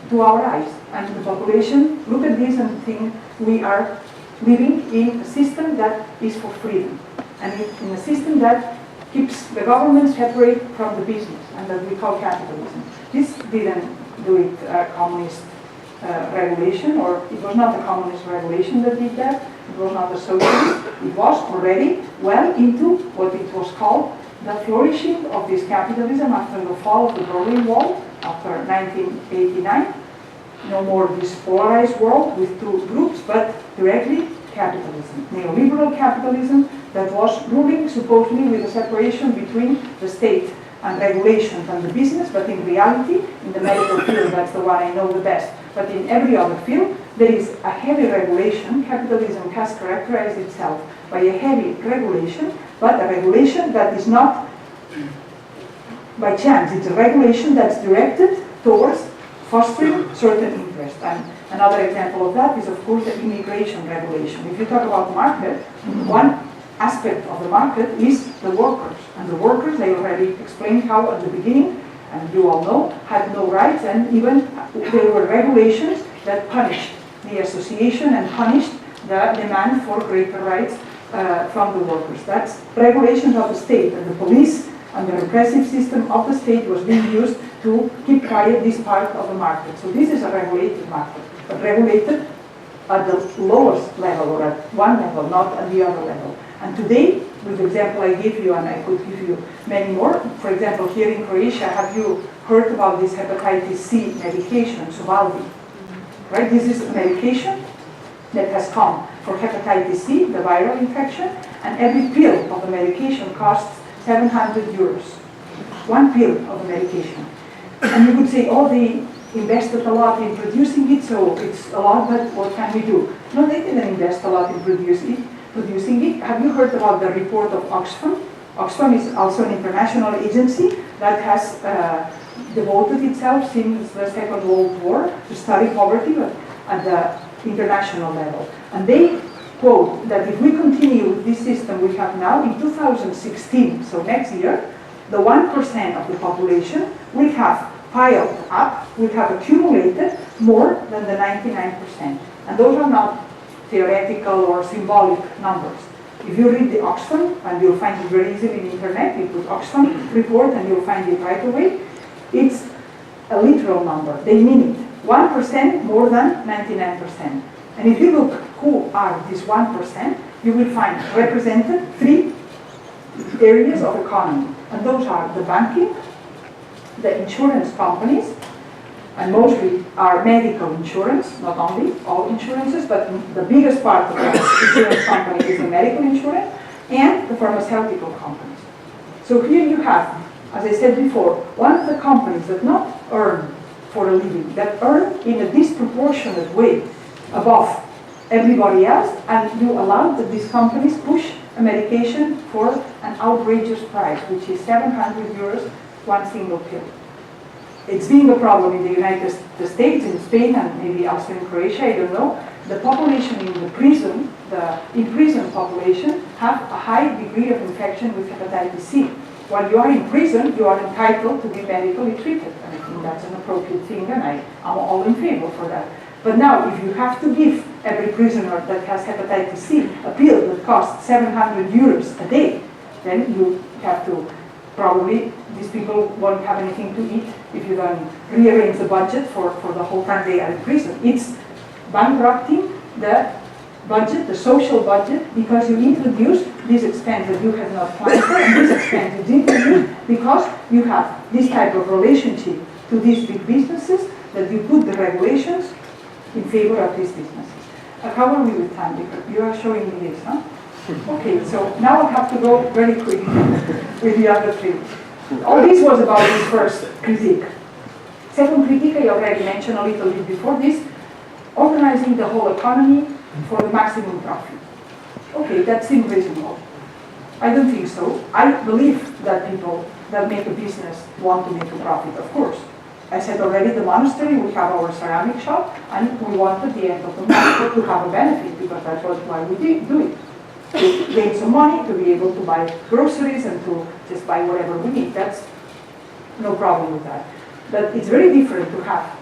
to our eyes. And the population look at this and think we are living in a system that is for freedom, and in a system that keeps the government separate from the business, and that we call capitalism. This didn't do it communist regulation, or it was not a communist regulation that did that. It was not a socialist. It was already well into what it was called the flourishing of this capitalism after the fall of the Berlin Wall, after 1989. No more this polarized world with two groups, but directly capitalism, neoliberal capitalism that was ruling supposedly with a separation between the state and regulations and the business, but in reality, in the medical field, that's the one I know the best, but in every other field, there is a heavy regulation. Capitalism has characterized itself by a heavy regulation, but a regulation that is not by chance. It's a regulation that's directed towards fostering certain interests. And another example of that is, of course, the immigration regulation. If you talk about market, one aspect of the market is the workers. And the workers, I already explained how at the beginning, and you all know, had no rights, and even there were regulations that punished the association and punished the demand for greater rights from the workers. That's regulations of the state, and the police and the repressive system of the state was being used to keep quiet this part of the market. So this is a regulated market, but regulated at the lowest level, or at one level, not at the other level. And today, with the example I gave you, and I could give you many more, for example, here in Croatia, have you heard about this hepatitis C medication, sudjelovali? Right? This is a medication that has come for hepatitis C, the viral infection, and every pill of the medication costs 700 euros. One pill of the medication. And you could say, oh, they invested a lot in producing it, so it's a lot, but what can we do? No, they didn't invest a lot in producing it. Have you heard about the report of Oxfam? Oxfam is also an international agency that has devoted itself since the Second World War to study poverty at the international level. And they quote that if we continue with this system we have now, in 2016, so next year, the 1% of the population will have piled up, will have accumulated more than the 99%. And those are not theoretical or symbolic numbers. If you read the Oxfam, and you'll find it very easily on the internet, you put Oxfam report and you'll find it right away, it's a literal number. They mean it. 1% more than 99%. And if you look who are these 1%, you will find represented 3 areas of economy. And those are the banking, the insurance companies, and mostly are medical insurance, not only all insurances, but the biggest part of the insurance company is the medical insurance, and the pharmaceutical companies. So here you have, as I said before, one of the companies that not earn for a living, that earn in a disproportionate way above everybody else, and you allow that these companies push a medication for an outrageous price, which is 700 euros, one single pill. It's being a problem in the United States, in Spain, and maybe also in Croatia, I don't know. The population in the prison population, have a high degree of infection with hepatitis C. while you are in prison, you are entitled to be medically treated. And I think that's an appropriate thing, and I'm all in favor for that. But now, if you have to give every prisoner that has hepatitis C a pill that costs 700 euros a day, then you have to, probably, these people won't have anything to eat if you don't rearrange the budget for the whole time they are in prison. It's bankrupting the budget, the social budget, because you introduce this expense that you have not planned for, and this expense is introduced because you have this type of relationship to these big businesses, that you put the regulations in favor of these businesses. How are we with time? Because you are showing me this, huh? Okay, so now I have to go very quick with the other three. All this was about this first critique. Second critique, I already mentioned a little bit before this, organizing the whole economy for the maximum profit. Okay, that seems reasonable. I don't think so. I believe that people that make a business want to make a profit, of course. I said already, the monastery, we have our ceramic shop, and we want at the end of the month to have a benefit, because that's why we do it. To gain some money, to be able to buy groceries, and to just buy whatever we need. That's no problem with that. But it's very different to have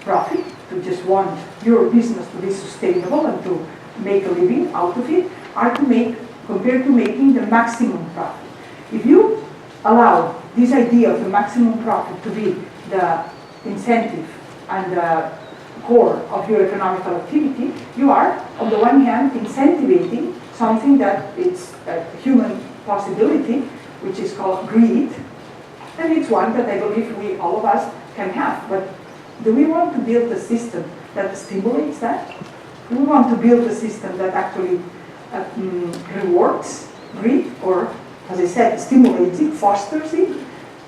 profit, to just want your business to be sustainable and to make a living out of it, or to make, compared to making the maximum profit. If you allow this idea of the maximum profit to be the incentive and the core of your economical activity, you are, on the one hand, incentivizing something that is a human possibility, which is called greed, and it's one that I believe we, all of us, can have. But do we want to build a system that stimulates that? Do we want to build a system that actually rewards greed, or, as I said, stimulates it, fosters it?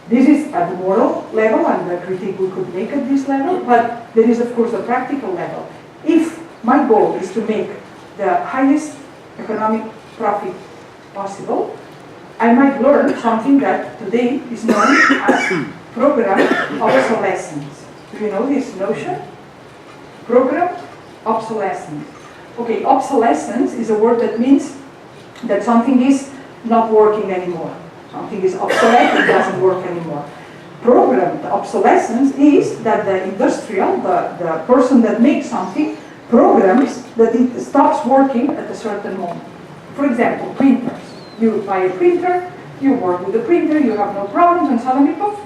This is at the moral level, and the critique we could make at this level, but there is, of course, a practical level. If my goal is to make the highest economic profit possible, I might learn something that today is known as program obsolescence. Do you know this notion? Program obsolescence. Okay, obsolescence is a word that means that something is not working anymore. Something is obsolete, it doesn't work anymore. Programmed obsolescence is that the industrial, the person that makes something, programs that it stops working at a certain moment. For example, printers. You buy a printer, you work with the printer, you have no problems, and suddenly, poof,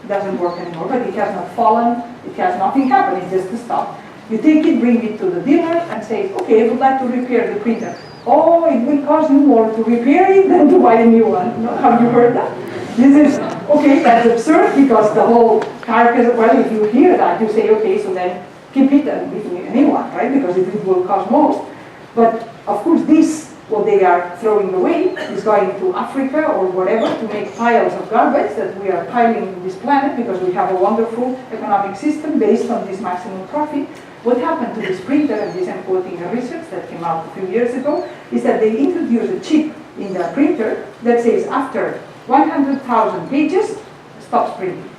it doesn't work anymore. But it has not fallen, it has nothing happened, it just stopped. You take it, bring it to the dealer, and say, okay, I would like to repair the printer. Oh, it will cost you more to repair it than to buy a new one. Have you heard that? This is, okay, that's absurd, because the whole carcass, well, if you hear that, you say, okay, so then keep it and give me a new one, right? Because it will cost most. But, of course, this, what they are throwing away, is going to Africa or whatever to make piles of garbage that we are piling in this planet, because we have a wonderful economic system based on this maximum profit. What happened to this printer, and this I'm quoting a research that came out a few years ago, is that they introduced a chip in the printer that says after 100,000 pages, stops printing.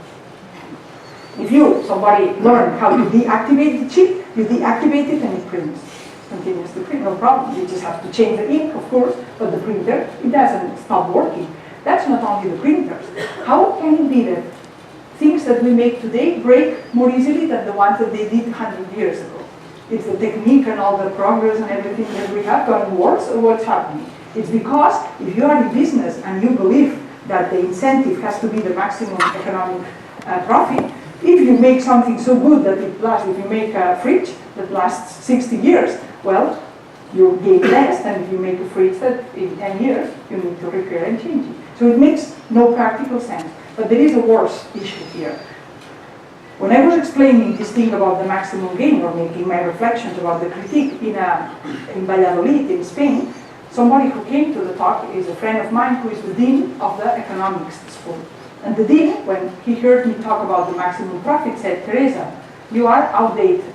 If somebody learned how to deactivate the chip, you deactivate it and it prints. Continues to print, no problem. You just have to change the ink, of course, but the printer, it doesn't stop working. That's not only the printers. How can it be that things that we make today break more easily than the ones that they did 100 years ago? It's the technique and all the progress and everything that we have gotten worse, or what's happening? It's because if you are in business and you believe that the incentive has to be the maximum economic profit, if you make something so good that it lasts, if you make a fridge that lasts 60 years, well, you gain less than if you make a fridge that in 10 years you need to repair and change it. So it makes no practical sense. But there is a worse issue here. When I was explaining this thing about the maximum gain, or making my reflections about the critique in Valladolid, in Spain, somebody who came to the talk is a friend of mine who is the dean of the economics school. And the dean, when he heard me talk about the maximum profit, said, Teresa, you are outdated.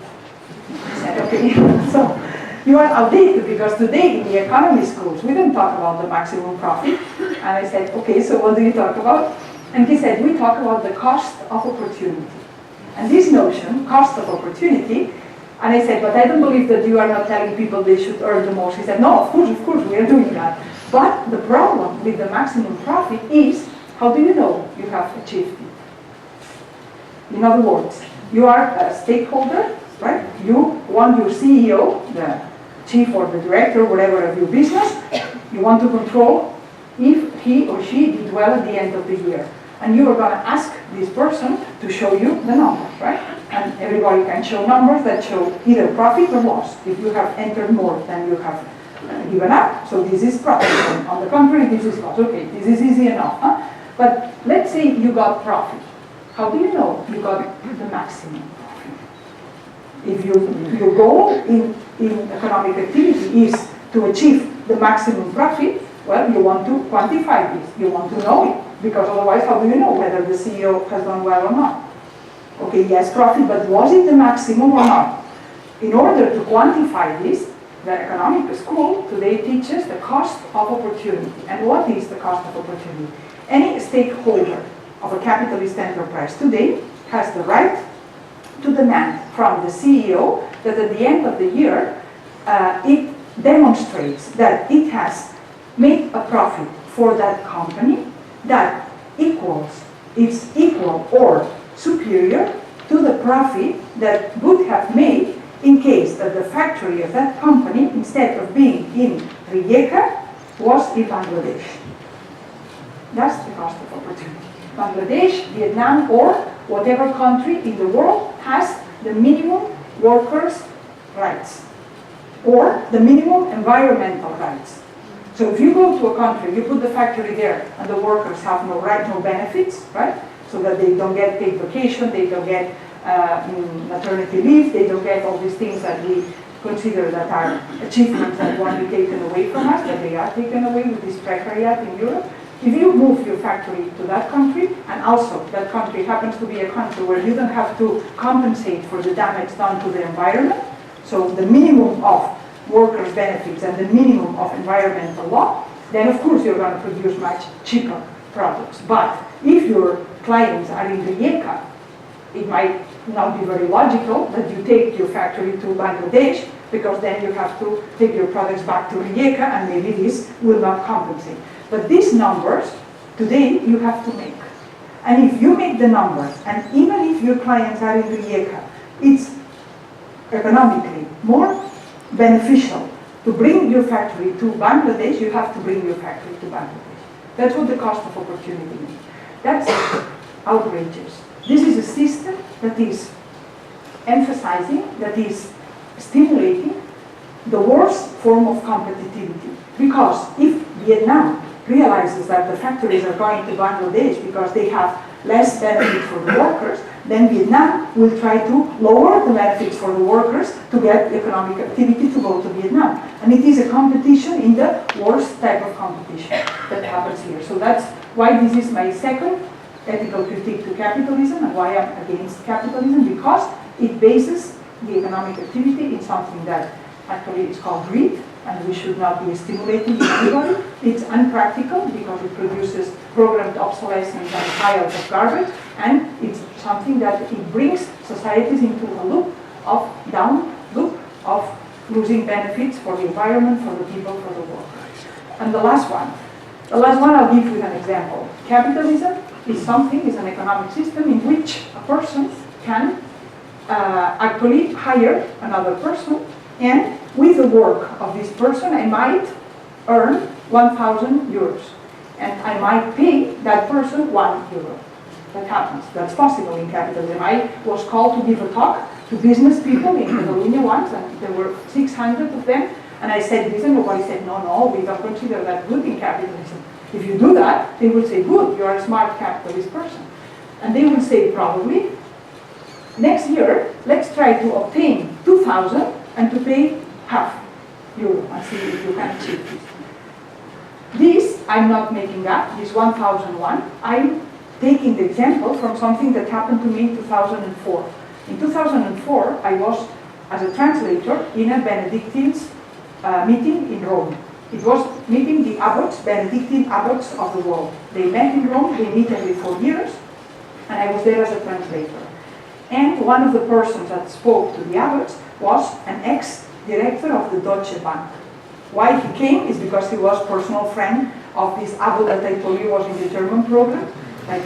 I said, okay, so you are outdated, because today in the economy schools, we don't talk about the maximum profit. And I said, okay, so what do you talk about? And he said, we talk about the cost of opportunity. And this notion, cost of opportunity, and I said, but I don't believe that you are not telling people they should earn the most. He said, no, of course, we are doing that. But the problem with the maximum profit is How do you know you have achieved it? In other words, you are a stakeholder, right? You want your CEO, the chief or the director, whatever of your business, you want to control if he or she did well at the end of the year. And you are going to ask this person to show you the numbers, right? And everybody can show numbers that show either profit or loss. If you have entered more than you have given up, so this is profit. On the contrary, this is loss. Okay, this is easy enough. Huh? But let's say you got profit. How do you know you got the maximum profit? If your goal in economic activity is to achieve the maximum profit, well, you want to quantify this. You want to know it. Because otherwise, how do you know whether the CEO has done well or not? Okay, yes, profit, but was it the maximum or not? In order to quantify this, the economic school today teaches the cost of opportunity. And what is the cost of opportunity? Any stakeholder of a capitalist enterprise today has the right to demand from the CEO that at the end of the year, it demonstrates that it has made a profit for that company that is equal or superior to the profit that would have made in case that the factory of that company, instead of being in Rijeka, was in Bangladesh. That's the cost of opportunity. Bangladesh, Vietnam, or whatever country in the world has the minimum workers' rights or the minimum environmental rights. So if you go to a country, you put the factory there, and the workers have no right, no benefits, right? So that they don't get paid vacation, they don't get maternity leave, they don't get all these things that we consider that are achievements that want to be taken away from us, that they are taken away with this precariat in Europe. If you move your factory to that country, and also that country happens to be a country where you don't have to compensate for the damage done to the environment, so the minimum of workers' benefits and the minimum of environmental law, then of course you're going to produce much cheaper products. But if your clients are in Rijeka, it might not be very logical that you take your factory to Bangladesh, because then you have to take your products back to Rijeka, and maybe this will not compensate. But these numbers, today, you have to make. And if you make the numbers, and even if your clients are in Rijeka, it's economically more beneficial to bring your factory to Bangladesh, you have to bring your factory to Bangladesh. That's what the cost of opportunity means. That's outrageous. This is a system that is emphasizing, that is stimulating the worst form of competitivity. Because if Vietnam realizes that the factories are going to Bangladesh because they have less benefit for the workers, then Vietnam will try to lower the benefits for the workers to get economic activity to go to Vietnam. And it is a competition in the worst type of competition that happens here. So that's why this is my second ethical critique to capitalism, and why I'm against capitalism, because it bases the economic activity in something that actually is called greed, and we should not be stimulating anybody. It's unpractical because it produces programmed obsolescence and piles of garbage, and it's something that it brings societies into a loop of losing benefits for the environment, for the people, for the workers. And the last one I'll give you an example. Capitalism is an economic system in which a person can actually hire another person, and with the work of this person I might earn 1,000 euros, and I might pay that person 1 euro. That happens. That's possible in capitalism. I was called to give a talk to business people in Catalonia once, and there were 600 of them, and I said this, and nobody said, no, we don't consider that good in capitalism. If you do that, they will say, good, you are a smart capitalist person. And they will say, probably, next year, let's try to obtain 2,000 and to pay half euro, and see if you can achieve this. This, I'm not making up, this 1,001, I'm taking the example from something that happened to me in 2004. In 2004, I was, as a translator, in a Benedictines meeting in Rome. It was meeting the abbots, Benedictine abbots of the world. They met in Rome, they meet every 4 years, and I was there as a translator. And one of the persons that spoke to the abbots was an ex-director of the Deutsche Bank. Why he came is because he was personal friend of this Abu that I told you was in the German program. Like,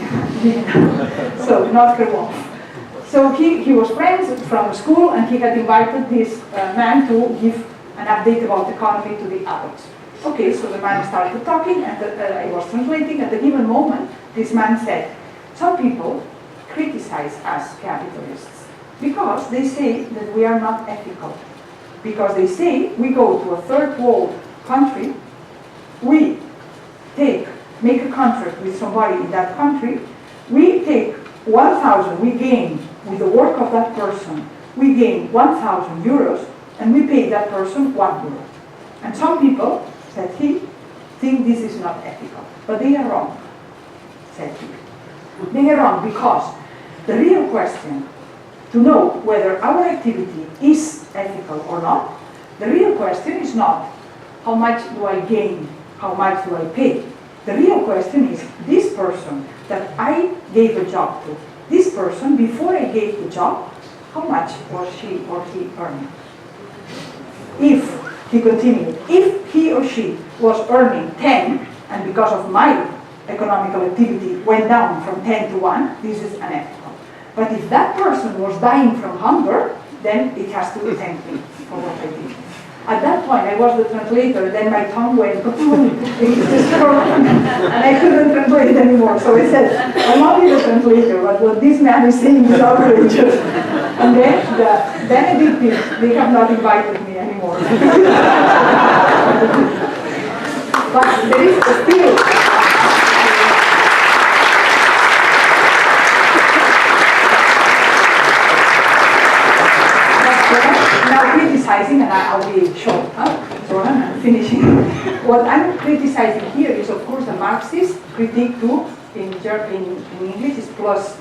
so, not Croatia. So he was friends from school, and he had invited this man to give an update about economy to the adults. Okay, so the man started talking, and I was translating. At a given moment, this man said, some people criticize us capitalists because they say that we are not ethical. Because they say we go to a third world country, we make a contract with somebody in that country, we take 1,000, we gain with the work of that person, we gain 1,000 euros, and we pay that person 1 euro. And some people, said he, think this is not ethical. But they are wrong, said he. They are wrong because the real question to know whether our activity is ethical or not, the real question is not how much do I gain, how much do I pay. The real question is this person that I gave a job to, this person, before I gave the job, how much was she or he earning? If, he continued, if he or she was earning 10, and because of my economical activity went down from 10 to 1, this is unethical. But if that person was dying from hunger, then it has to thank me for what I did. At that point, I was the translator, then my tongue went, and I couldn't translate anymore. So I said, I'm only the translator, but what this man is saying is outrageous. And then the Benedictines, they have not invited me anymore. But there is still... criticizing, and I'll be short, Zoran, I'm finishing. What I'm criticizing here is, of course, the Marxist critique too, in English is surplus,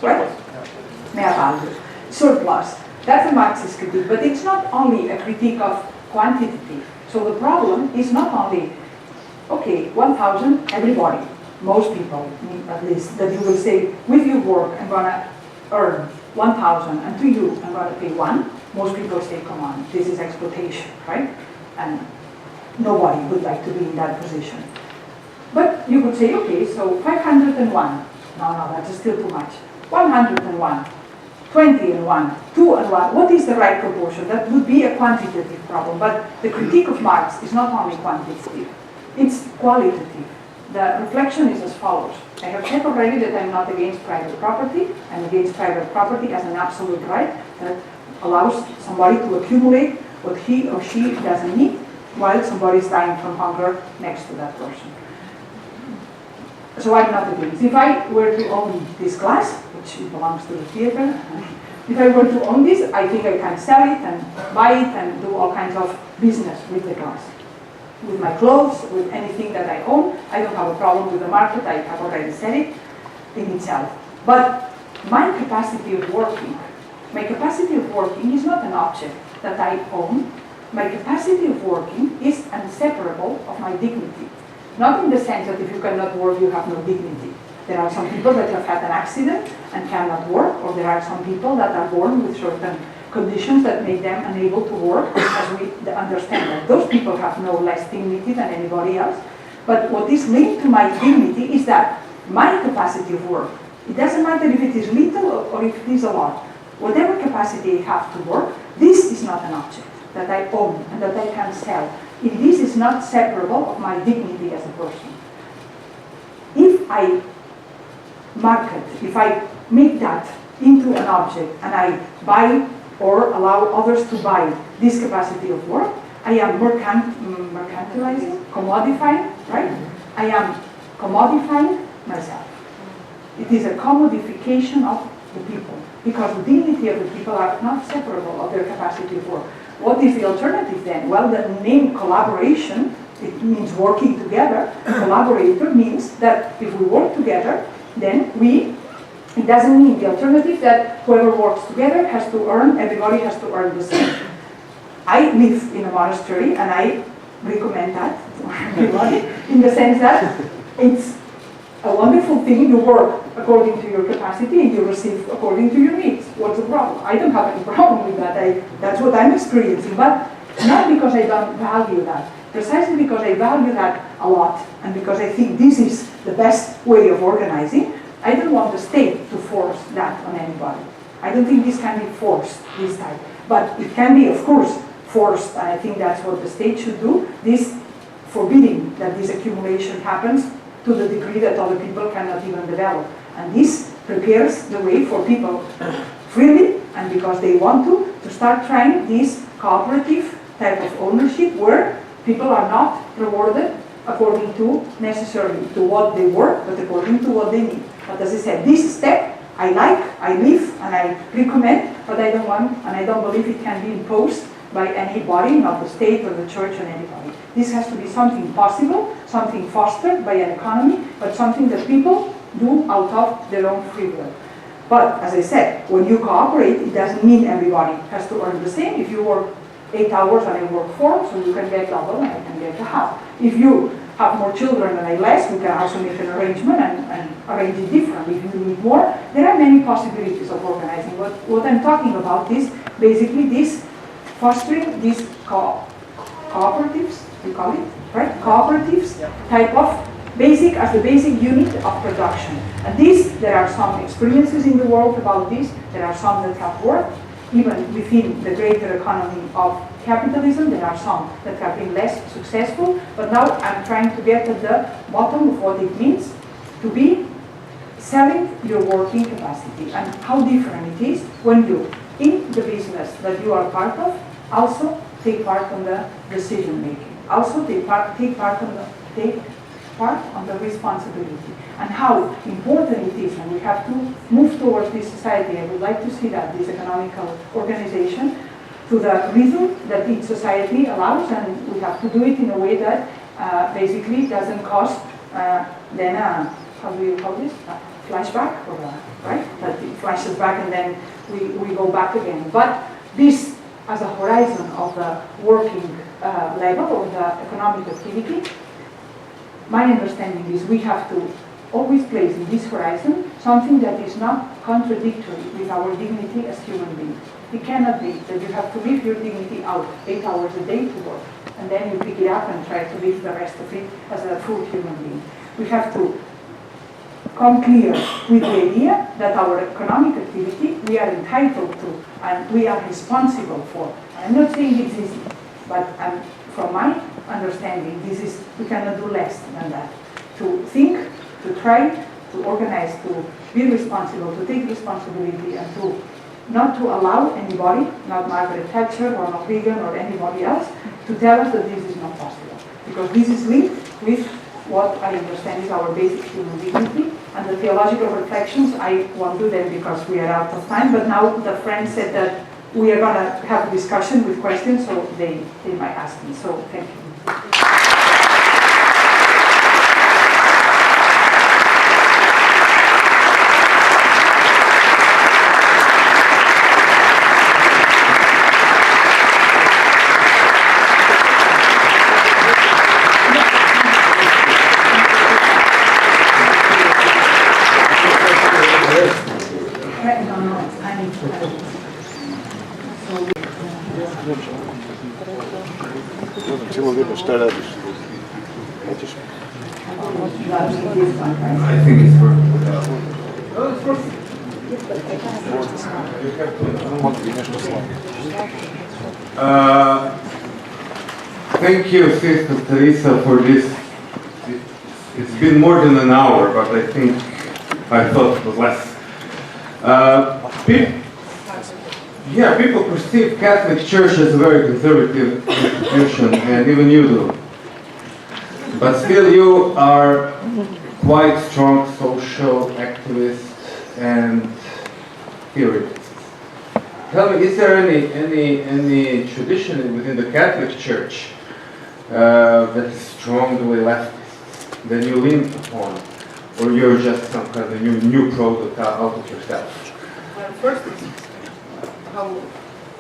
right? Surplus. That's a Marxist critique, but it's not only a critique of quantitative. So the problem is not only, okay, 1,000, everybody, most people, at least, that you will say, with your work, I'm gonna earn 1,000, and to you, I'm going to pay 1. Most people say, come on, this is exploitation, right? And nobody would like to be in that position. But you could say, okay, so 501. No, that's still too much. 101, 20 and 1, 2 and 1. What is the right proportion? That would be a quantitative problem. But the critique of Marx is not only quantitative, it's qualitative. The reflection is as follows. I have said already that I'm not against private property. I'm against private property as an absolute right that allows somebody to accumulate what he or she doesn't need while somebody is dying from hunger next to that person. So I'm not against. If I were to own this glass, which belongs to the theater, if I were to own this, I think I can sell it and buy it and do all kinds of business with the glass. With my clothes, with anything that I own. I don't have a problem with the market, I have already said it in itself. But my capacity of working is not an object that I own. My capacity of working is inseparable of my dignity. Not in the sense that if you cannot work, you have no dignity. There are some people that have had an accident and cannot work, or there are some people that are born with certain conditions that make them unable to work, as we understand that those people have no less dignity than anybody else. But what is linked to my dignity is that my capacity of work, it doesn't matter if it is little or if it is a lot, whatever capacity I have to work, this is not an object that I own and that I can sell. If this is not separable of my dignity as a person. If I market, if I make that into an object and I buy or allow others to buy this capacity of work, I am mercantilizing, commodifying, right? I am commodifying myself. It is a commodification of the people, because the dignity of the people are not separable of their capacity of work. What is the alternative then? Well, the name collaboration, it means working together. Collaborator means that if we work together, then it doesn't mean the alternative that whoever works together has to earn, everybody has to earn the same. I live in a monastery and I recommend that to everybody in the sense that it's a wonderful thing. You work according to your capacity and you receive according to your needs. What's the problem? I don't have any problem with that. That's what I'm experiencing, but not because I don't value that. precisely because I value that a lot, and because I think this is the best way of organizing, I don't want the state to force that on anybody. I don't think this can be forced, this type. But it can be, of course, forced, and I think that's what the state should do, this forbidding that this accumulation happens to the degree that other people cannot even develop. And this prepares the way for people freely, and because they want to start trying this cooperative type of ownership where people are not rewarded according to necessarily to what they work, but according to what they need. But as I said, this step I like, I live, and I recommend, but I don't want, and I don't believe it can be imposed by anybody, not the state or the church or anybody. This has to be something possible, something fostered by an economy, but something that people do out of their own free will. But as I said, when you cooperate, it doesn't mean everybody has to earn the same. If you work 8 hours and I work 4, so you can get double and I can get a half. If you have more children and I less, we can also make an arrangement and arrange it differently. If you need more, there are many possibilities of organizing. What I'm talking about is basically this fostering these cooperatives, we call it, right? Cooperatives type of basic, as the basic unit of production. And this, there are some experiences in the world about this. There are some that have worked, even within the greater economy of capitalism. There are some that have been less successful. But now I'm trying to get at the bottom of what it means to be selling your working capacity and how different it is when you, in the business that you are part of, also take part on the decision making. Also take part on the responsibility, and how important it is, and we have to move towards this society. I would like to see that, this economical organization, to the rhythm that each society allows, and we have to do it in a way that basically doesn't cost then how do you call this? Flashback, or right? That it flashes back and then we go back again. But this as a horizon of the working level or the economic activity, my understanding is we have to always place in this horizon something that is not contradictory with our dignity as human beings. It cannot be that you have to live your dignity out 8 hours a day to work, and then you pick it up and try to live the rest of it as a full human being. We have to come clear with the idea that our economic activity we are entitled to and we are responsible for. I'm not saying it's easy, but from my understanding, we cannot do less than that. To think, to try, to organize, to be responsible, to take responsibility, and to not to allow anybody, not Margaret Thatcher or not Reagan or anybody else, to tell us that this is not possible. Because this is linked with what I understand is our basic human dignity, and the theological reflections, I won't do them because we are out of time, but now the friend said that we are going to have a discussion with questions, so they might ask me. So thank you. Šta radiš? Hoćeš? I think it's working. Thank you, Sister Teresa, for this. It's been more than an hour, but I think I thought it was less. People perceive Catholic Church as a very conservative institution, and even you do. But still, you are quite strong social activist and theorist. Tell me, is there any tradition within the Catholic Church that is strongly leftist, that you lean upon, or you're just some kind of new product out of yourself? Well, first,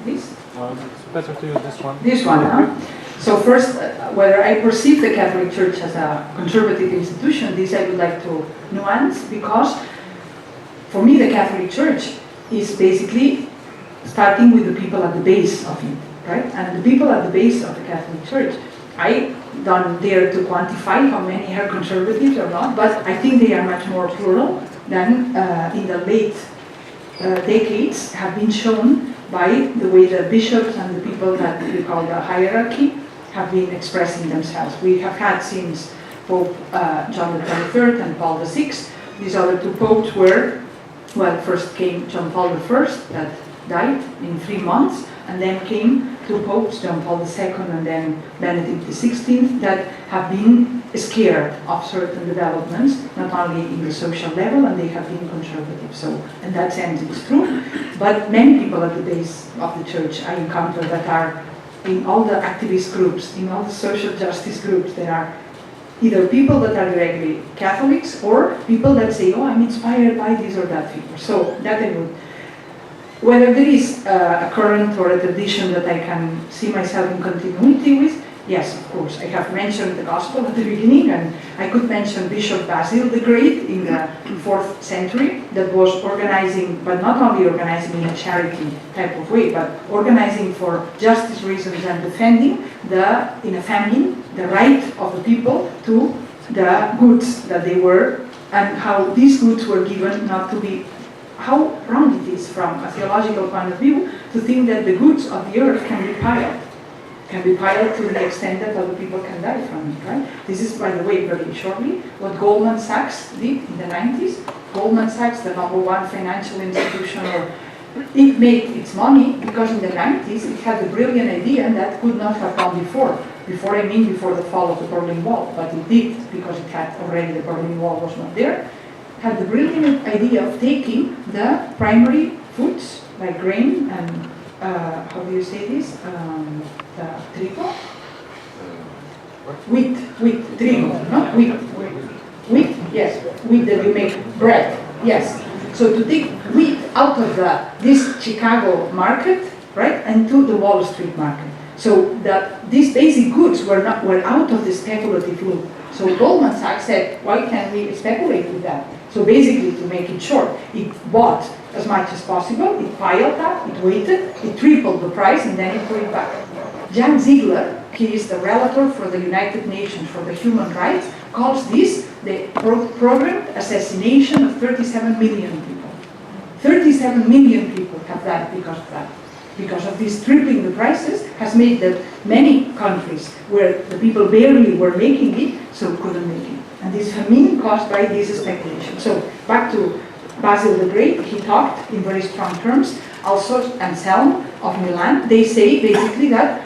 this? It's better to use this one. This one, huh? So first, whether I perceive the Catholic Church as a conservative institution, this I would like to nuance, because for me the Catholic Church is basically starting with the people at the base of it, right? And the people at the base of the Catholic Church I don't dare to quantify how many are conservatives or not, but I think they are much more plural than in the late decades have been shown by the way the bishops and the people that we call the hierarchy have been expressing themselves. We have had since Pope John the 23rd and Paul the 6th. These other two popes were, well, first came John Paul the 1st that died in 3 months, and then came two popes, John Paul II and then Benedict XVI, that have been scared of certain developments, not only in the social level, and they have been conservative. So in that sense it's true, but many people at the base of the church I encounter that are in all the activist groups, in all the social justice groups, there are either people that are directly Catholics or people that say, oh, I'm inspired by this or that figure. So that I would. Whether there is a current or a tradition that I can see myself in continuity with, yes, of course. I have mentioned the Gospel at the beginning, and I could mention Bishop Basil the Great in the 4th century that was organizing, but not only organizing in a charity type of way, but organizing for justice reasons and defending in a famine, the right of the people to the goods that they were, and how these goods were given not to be. How wrong it is from a theological point of view to think that the goods of the earth can be piled to the extent that other people can die from it, right? This is, by the way, very shortly, what Goldman Sachs did in the 90s. Goldman Sachs, the #1 financial institution, it made its money because in the 90s it had the brilliant idea that could not have done before. Before, I mean before the fall of the Berlin Wall, but it did because it had already, the Berlin Wall was not there. Had the brilliant idea of taking the primary foods like grain and how do you say this? The trigo? Wheat, trigo, no? Wheat, yes, wheat that you make bread, yes. So to take wheat out of this Chicago market, right, and to the Wall Street market. So that these basic goods were out of the speculative loop. So Goldman Sachs said, why can't we speculate with that? So basically, to make it short, it bought as much as possible, it piled up, it waited, it tripled the price, and then it put it back. Jan Ziegler, he is the relator for the United Nations for the Human Rights, calls this the programmed assassination of 37 million people. 37 million people have died because of that. Because of this tripling the prices has made that many countries where the people barely were making it, so couldn't make it. And this famine caused by this speculation. So back to Basil the Great, he talked in very strong terms. Also Anselm of Milan, they say basically that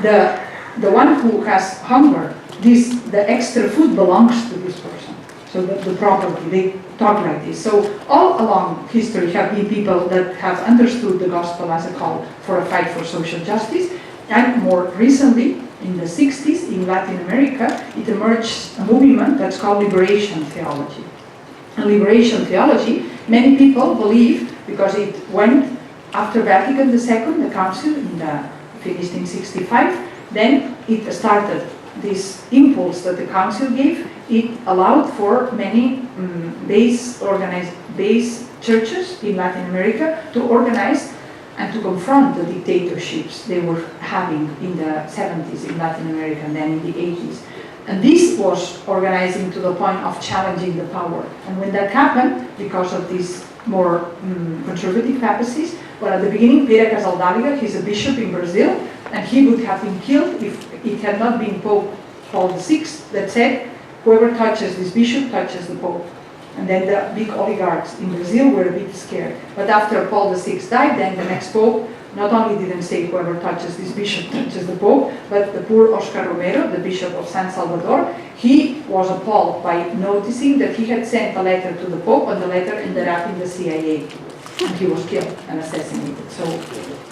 the one who has hunger, the extra food belongs to this person. So the property, they talk like this. So all along history have been people that have understood the gospel as a call for a fight for social justice, and more recently, in the 60s, in Latin America, it emerged a movement that's called liberation theology. And liberation theology, many people believe, because it went after Vatican II, the council, finished in 65, then it started this impulse that the council gave. It allowed for many base churches in Latin America to organize and to confront the dictatorships they were having in the 70s in Latin America and then in the 80s. And this was organizing to the point of challenging the power. And when that happened, because of these more conservative papacies, well, at the beginning, Pere Casaldaliga, he's a bishop in Brazil, and he would have been killed if it had not been Pope Paul VI that said, whoever touches this bishop touches the Pope. And then the big oligarchs in Brazil were a bit scared. But after Paul VI died, then the next Pope not only didn't say whoever touches this bishop touches the Pope, but the poor Oscar Romero, the Bishop of San Salvador, he was appalled by noticing that he had sent a letter to the Pope, and the letter ended up in the CIA. And he was killed and assassinated. So,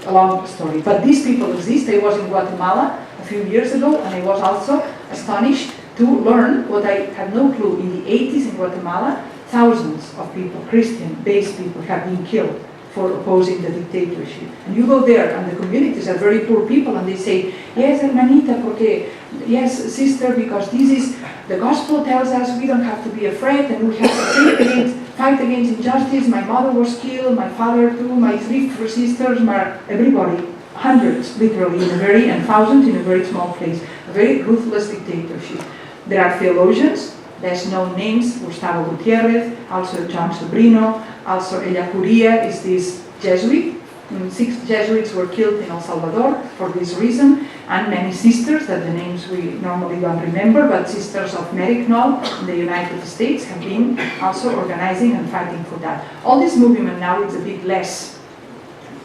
a long story. But these people exist. I was in Guatemala a few years ago, and I was also astonished to learn what I had no clue. In the 80s in Guatemala, thousands of people, Christian-based people, have been killed for opposing the dictatorship. And you go there, and the communities are very poor people, and they say, yes, hermanita, porque, yes, sister, because this is, the gospel tells us we don't have to be afraid, and we have to fight against injustice. My mother was killed, my father too, my 3 sisters, everybody. hundreds, literally, and thousands in a very small place, a very ruthless dictatorship. There are theologians, there's known names, Gustavo Gutierrez, also John Sobrino, also Ella Curia is this Jesuit. 6 Jesuits were killed in El Salvador for this reason, and many sisters, that the names we normally don't remember, but sisters of Mericnol in the United States have been also organizing and fighting for that. All this movement now is a bit less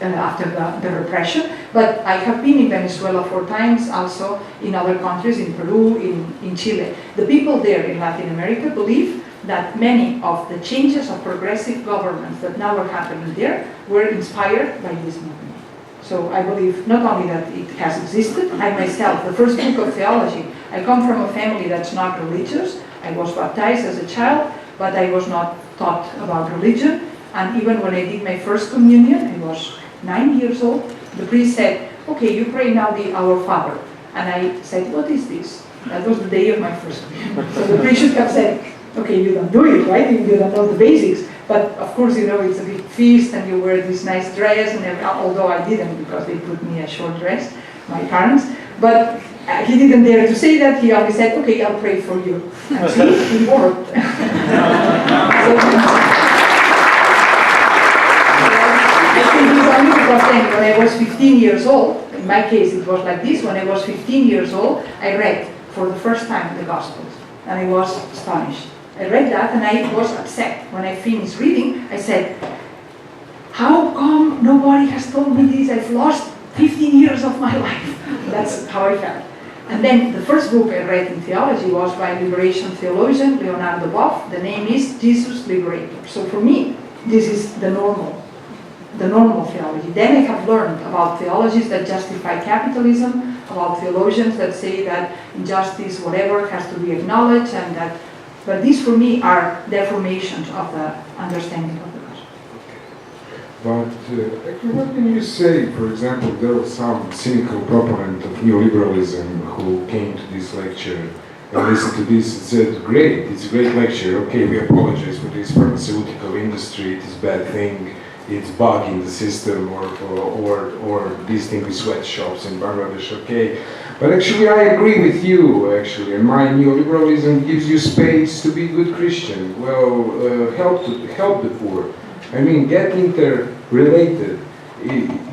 after the repression, but I have been in Venezuela 4 times, also in other countries, in Peru, in Chile. The people there in Latin America believe that many of the changes of progressive governments that now are happening there were inspired by this movement. So I believe not only that it has existed, I myself, the first book of theology, I come from a family that's not religious. I was baptized as a child, but I was not taught about religion. And even when I did my first communion, I was 9 years old, the priest said, okay, you pray now the Our Father. And I said, what is this? That was the day of my first communion. So the priest should have said, okay, you don't do it, right? You don't know the basics. But of course, you know, it's a big feast and you wear this nice dress, and although I didn't, because they put me a short dress, my parents. But he didn't dare to say that. He only said, okay, I'll pray for you. And see, it worked. I think it's only because then, when I was 15 years old, in my case it was like this, when I was 15 years old, I read for the first time the Gospels, and I was astonished. I read that and I was upset. When I finished reading, I said, how come nobody has told me this? I've lost 15 years of my life. That's how I felt. And then the first book I read in theology was by liberation theologian Leonard Boff. The name is Jesus Liberator. So for me, this is the normal theology. Then I have learned about theologies that justify capitalism, about theologians that say that injustice, whatever, has to be acknowledged, and that. But these, for me, are deformations of the understanding of the gospel. But actually, what can you say? For example, there was some cynical proponent of neoliberalism who came to this lecture and listened to this and said, great, it's a great lecture, okay, we apologize for this pharmaceutical industry, it is a bad thing, it's bug in the system, or this thing with sweatshops in Bangladesh, okay. But actually I agree with you, actually, and my neoliberalism gives you space to be a good Christian. Well, help the poor. I mean, get interrelated.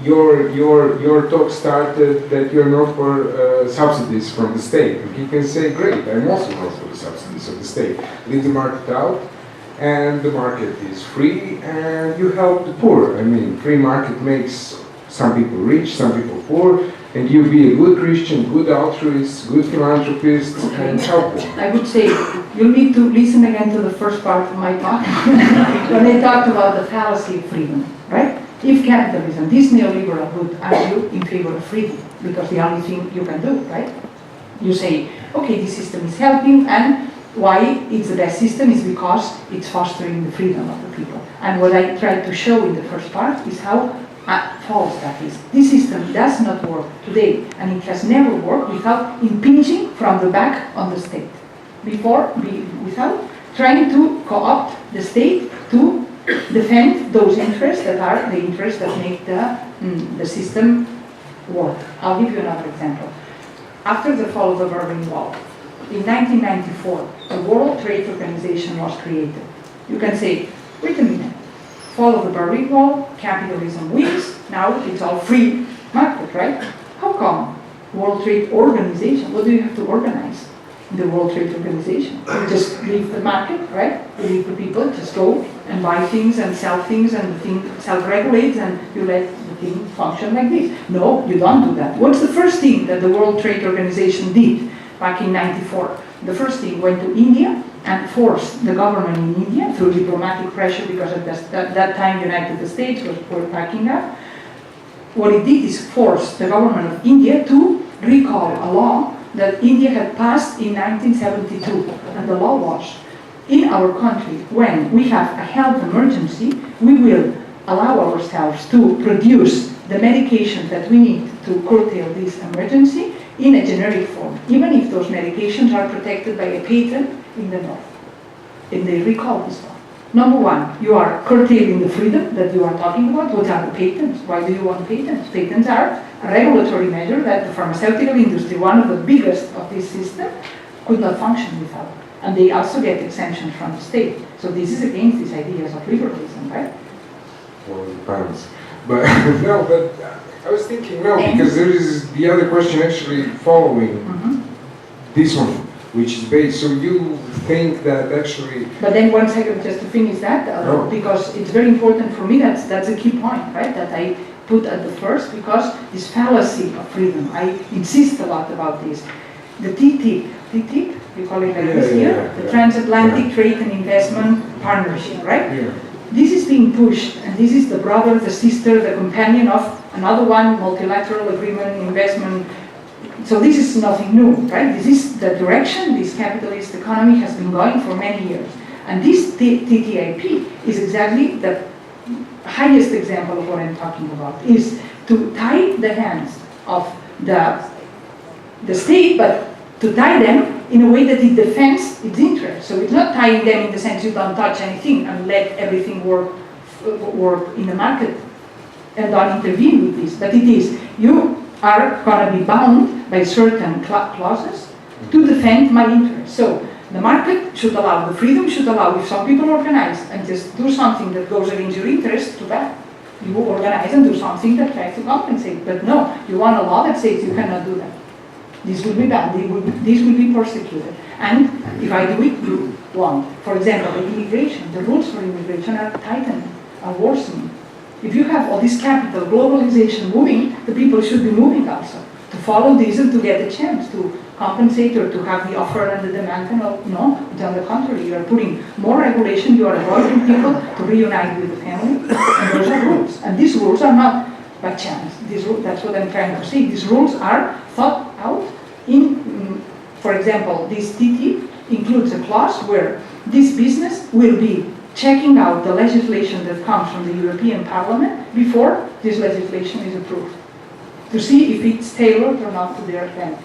Your talk started that you're not for subsidies from the state. And you can say, great, I'm also not for the subsidies of the state. Leave the market out, and the market is free, and you help the poor. I mean, free market makes some people rich, some people poor, and you be a good Christian, good altruist, good philanthropist, and help them. I would say you'll need to listen again to the first part of my talk when I talked about the fallacy of freedom, right? If capitalism, this neoliberal would argue in favor of freedom, because the only thing you can do, right? You say, okay, this system is helping, and why it's the best system is because it's fostering the freedom of the people. And what I tried to show in the first part is how false that is. This system does not work today, and it has never worked without impinging from the back on the state. Without trying to co-opt the state to defend those interests that are the interests that make the system work. I'll give you another example. After the fall of the Berlin Wall, in 1994, the World Trade Organization was created. You can say, wait a minute, fall of the Berlin Wall, capitalism wins, now it's all free market, right? How come? World Trade Organization, what do you have to organize in the World Trade Organization? You just leave the market, right? You leave the people, just go and buy things and sell things, and the thing self-regulates, and you let the thing function like this. No, you don't do that. What's the first thing that the World Trade Organization did back in '94? The first thing went to India and forced the government in India through diplomatic pressure, because at that time United States were backing up. What it did is force the government of India to recall a law that India had passed in 1972. And the law was, in our country, when we have a health emergency, we will allow ourselves to produce the medication that we need to curtail this emergency in a generic form, even if those medications are protected by a patent in the north. And they recall this law. number one, you are curtailing the freedom that you are talking about. What are the patents? Why do you want patents? Patents are a regulatory measure that the pharmaceutical industry, one of the biggest of this system, could not function without. And they also get exemptions from the state. So this is against these ideas of liberalism, right? Well, it depends. But no, but I was thinking no, because there is the other question actually following this one, which is based. So you think that actually? But then 1 second, just to finish that, because it's very important for me. That's a key point, right? That I put at the first, because this fallacy of freedom. I insist a lot about this. The TTIP, you call it like this here, the Transatlantic Trade and Investment Partnership, right? Yeah. This is being pushed, and this is the brother, the sister, the companion of another one, multilateral agreement, investment. So this is nothing new, right? This is the direction this capitalist economy has been going for many years. And this TTIP is exactly the highest example of what I'm talking about, is to tie the hands of the state, but to tie them in a way that it defends its interests. So it's not tying them in the sense you don't touch anything and let everything work in the market and don't intervene with this. But it is, you are going to be bound by certain clauses to defend my interests. So the market should allow, the freedom should allow, if some people organize and just do something that goes against your interests, too bad. You organize and do something that tries to compensate. But no, you want a law that says you cannot do that. This will be bad, this will be persecuted. And if I do it, you won't. For example, the immigration, the rules for immigration are tightened, are worsening. If you have all this capital, globalization moving, the people should be moving also. To follow this and to get a chance to compensate or to have the offer and the demand and all. No, it's on the contrary. You are putting more regulation, you are avoiding people to reunite with the family, and those are rules. And these rules are not by chance. That's what I'm trying to say. These rules are thought out in, for example, this TTIP includes a clause where this business will be checking out the legislation that comes from the European Parliament before this legislation is approved, to see if it's tailored or not to their advantage.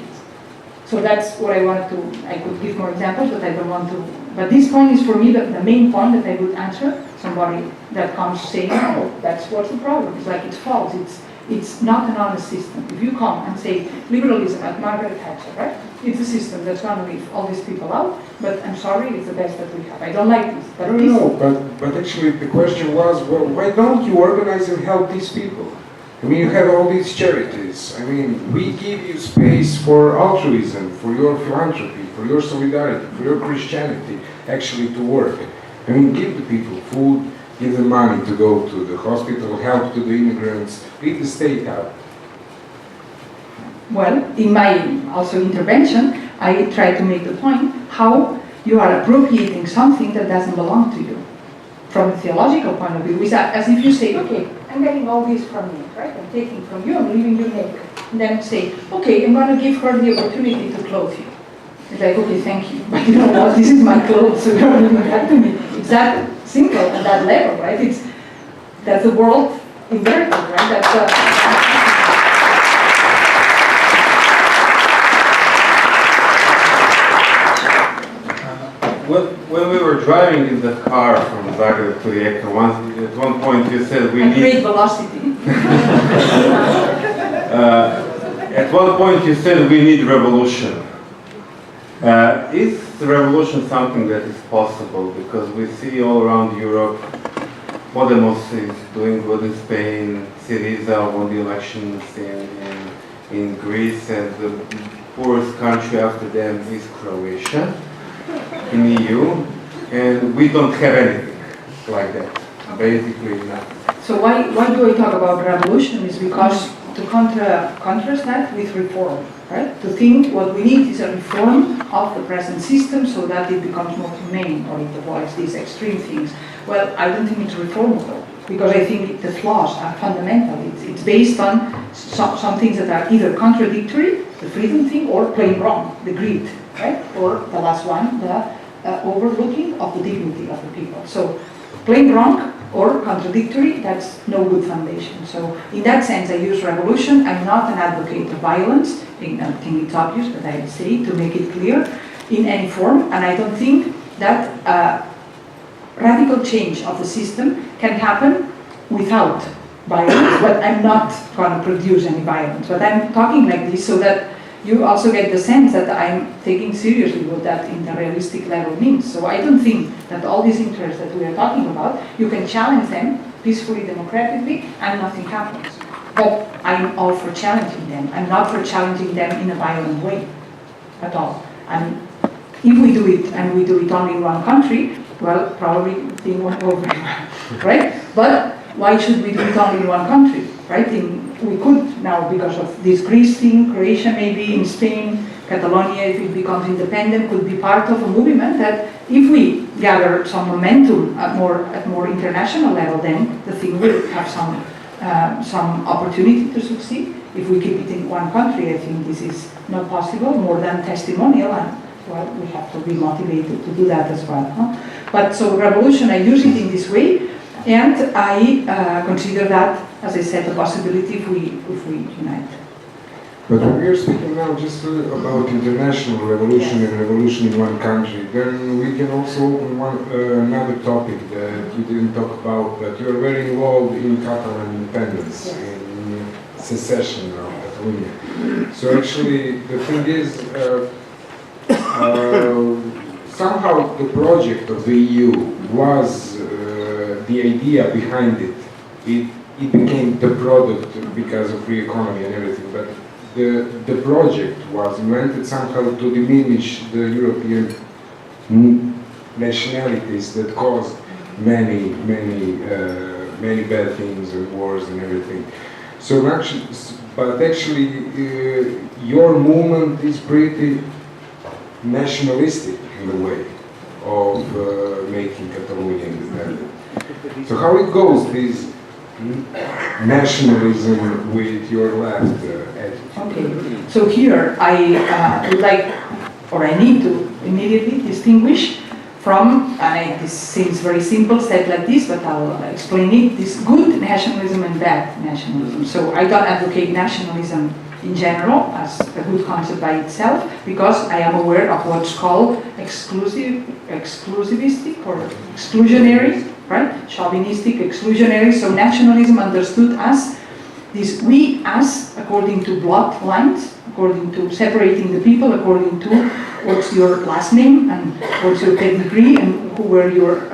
So that's what I wanted to, I could give more examples, but I don't want to. But this point is for me the main point that I would answer somebody that comes saying, oh, that's what's the problem. It's like it's false. It's not an honest system. If you come and say liberalism at Margaret Thatcher, right? It's a system that's going to leave all these people out, but I'm sorry, it's the best that we have. I don't like this. But but actually the question was, well, why don't you organize and help these people? I mean, you have all these charities. I mean, we give you space for altruism, for your philanthropy, for your solidarity, for your Christianity, actually to work. I mean, give the people food, give them money to go to the hospital, help to the immigrants, leave the state out. Well, in my also intervention, I try to make the point how you are appropriating something that doesn't belong to you. From a theological point of view, as if you say, okay, I'm getting all this from you, right? I'm taking from you, I'm leaving you naked. And then say, okay, I'm going to give her the opportunity to clothe you. It's like, okay, thank you, but you know what, this is my clothes, so you're giving that to me. It's that simple at that level, right? That's the world inverted, right? When we were driving in the car from Zagreb to Rijeka, at one point you said we need... great velocity. At one point you said we need revolution. Is the revolution something that is possible? Because we see all around Europe, Podemos is doing good in Spain, Syriza won the elections in Greece, and the poorest country after them is Croatia in EU, and we don't have anything like that, basically nothing. So why do I talk about revolution? Is because to contrast that with reform, right? To think what we need is a reform of the present system so that it becomes more humane or it avoids these extreme things. Well, I don't think it's reformable because I think the flaws are fundamental. It's based on some things that are either contradictory, the freedom thing, or plain wrong, the greed, right? Or the last one, the overlooking of the dignity of the people. So plain wrong or contradictory, that's no good foundation. So in that sense, I use revolution. I'm not an advocate of violence. I think it's obvious, but I say to make it clear in any form. And I don't think that radical change of the system can happen without violence, but I'm not going to produce any violence. But I'm talking like this so that you also get the sense that I'm taking seriously what that in the realistic level means. So I don't think that all these interests that we are talking about, you can challenge them peacefully, democratically, and nothing happens. But I'm all for challenging them. I'm not for challenging them in a violent way at all. And if we do it, and we do it only in one country, well, probably it won't go very well, right? But why should we do it only in one country, right? We could now, because of this Greece thing, Croatia maybe, in Spain, Catalonia, if it becomes independent, could be part of a movement that if we gather some momentum at more international level, then the thing will have some opportunity to succeed. If we keep it in one country, I think this is not possible, more than testimonial, and well, we have to be motivated to do that as well. Huh? But so revolution, I use it in this way, and I consider that, as I said, a possibility if we unite. But when we are speaking now just about international revolution and revolution in one country, then we can also open another topic that we didn't talk about, but you are very involved in Catalan independence, in secession of Catalonia. So actually, the thing is, somehow the project of the EU was the idea behind it. It became the product because of free economy and everything, but the project was invented somehow to diminish the European nationalities that caused many bad things and wars and everything. So actually, your movement is pretty nationalistic in the way of making Catalonia independent. So how it goes, this nationalism with your left attitude? Okay, so here I would like, or I need to immediately distinguish from, and this seems very simple, said like this, but I'll explain it, this good nationalism and bad nationalism. So I don't advocate nationalism in general as a good concept by itself, because I am aware of what's called exclusivistic or exclusionary, right? Chauvinistic, exclusionary. So nationalism understood as this we us, according to blood lines, according to separating the people, according to what's your last name and what's your pedigree and who were your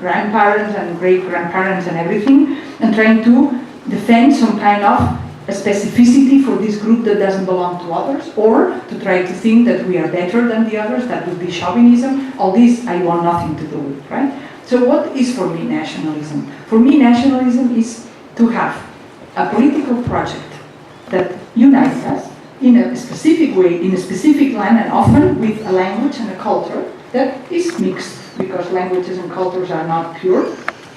grandparents and great-grandparents and everything, and trying to defend some kind of a specificity for this group that doesn't belong to others, or to try to think that we are better than the others. That would be chauvinism. All this I want nothing to do with, right? So what is for me nationalism? For me nationalism is to have a political project that unites us in a specific way, in a specific land, and often with a language and a culture that is mixed, because languages and cultures are not pure,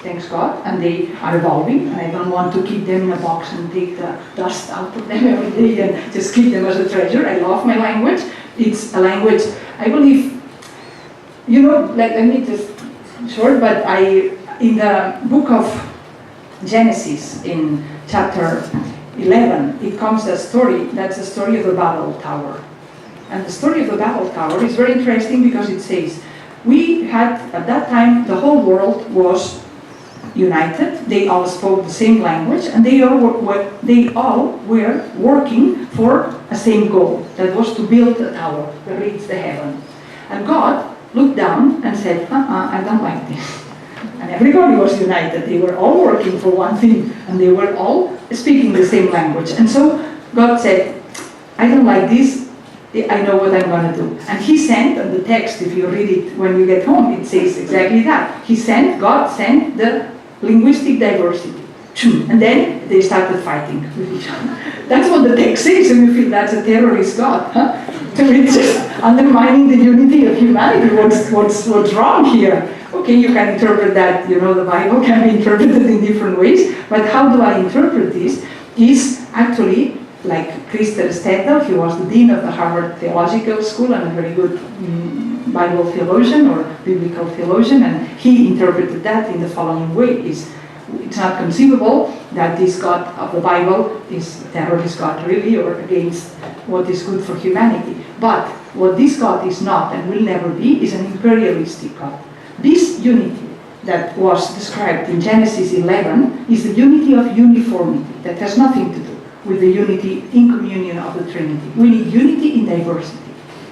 thanks God, and they are evolving, and I don't want to keep them in a box and take the dust out of them every day and just keep them as a treasure. I love my language. It's a language, I believe, you know, let me just short, but in the book of Genesis, in chapter 11, it comes a story, that's the story of the Babel Tower. And the story of the Babel Tower is very interesting because it says, we had, at that time, the whole world was united, they all spoke the same language, and they all were working for a same goal, that was to build a tower that reached the heaven. And God looked down and said, I don't like this. And everybody was united. They were all working for one thing, and they were all speaking the same language. And so God said, I don't like this, I know what I'm going to do. And he sent, and the text, if you read it when you get home, it says exactly that. God sent the linguistic diversity. And then they started fighting with each other. That's what the text says, and you feel that's a terrorist God. Huh? So it's just undermining the unity of humanity. What's wrong here? Okay, you can interpret that, you know, the Bible can be interpreted in different ways, but how do I interpret this? Is actually, like Christer Stendhal, he was the dean of the Harvard Theological School and a very good Bible theologian or biblical theologian, and he interpreted that in the following way: it's not conceivable that this God of the Bible is a terrorist God really, or against what is good for humanity. But what this God is not and will never be is an imperialistic God. This unity that was described in Genesis 11 is the unity of uniformity that has nothing to do with the unity in communion of the Trinity. We need unity in diversity.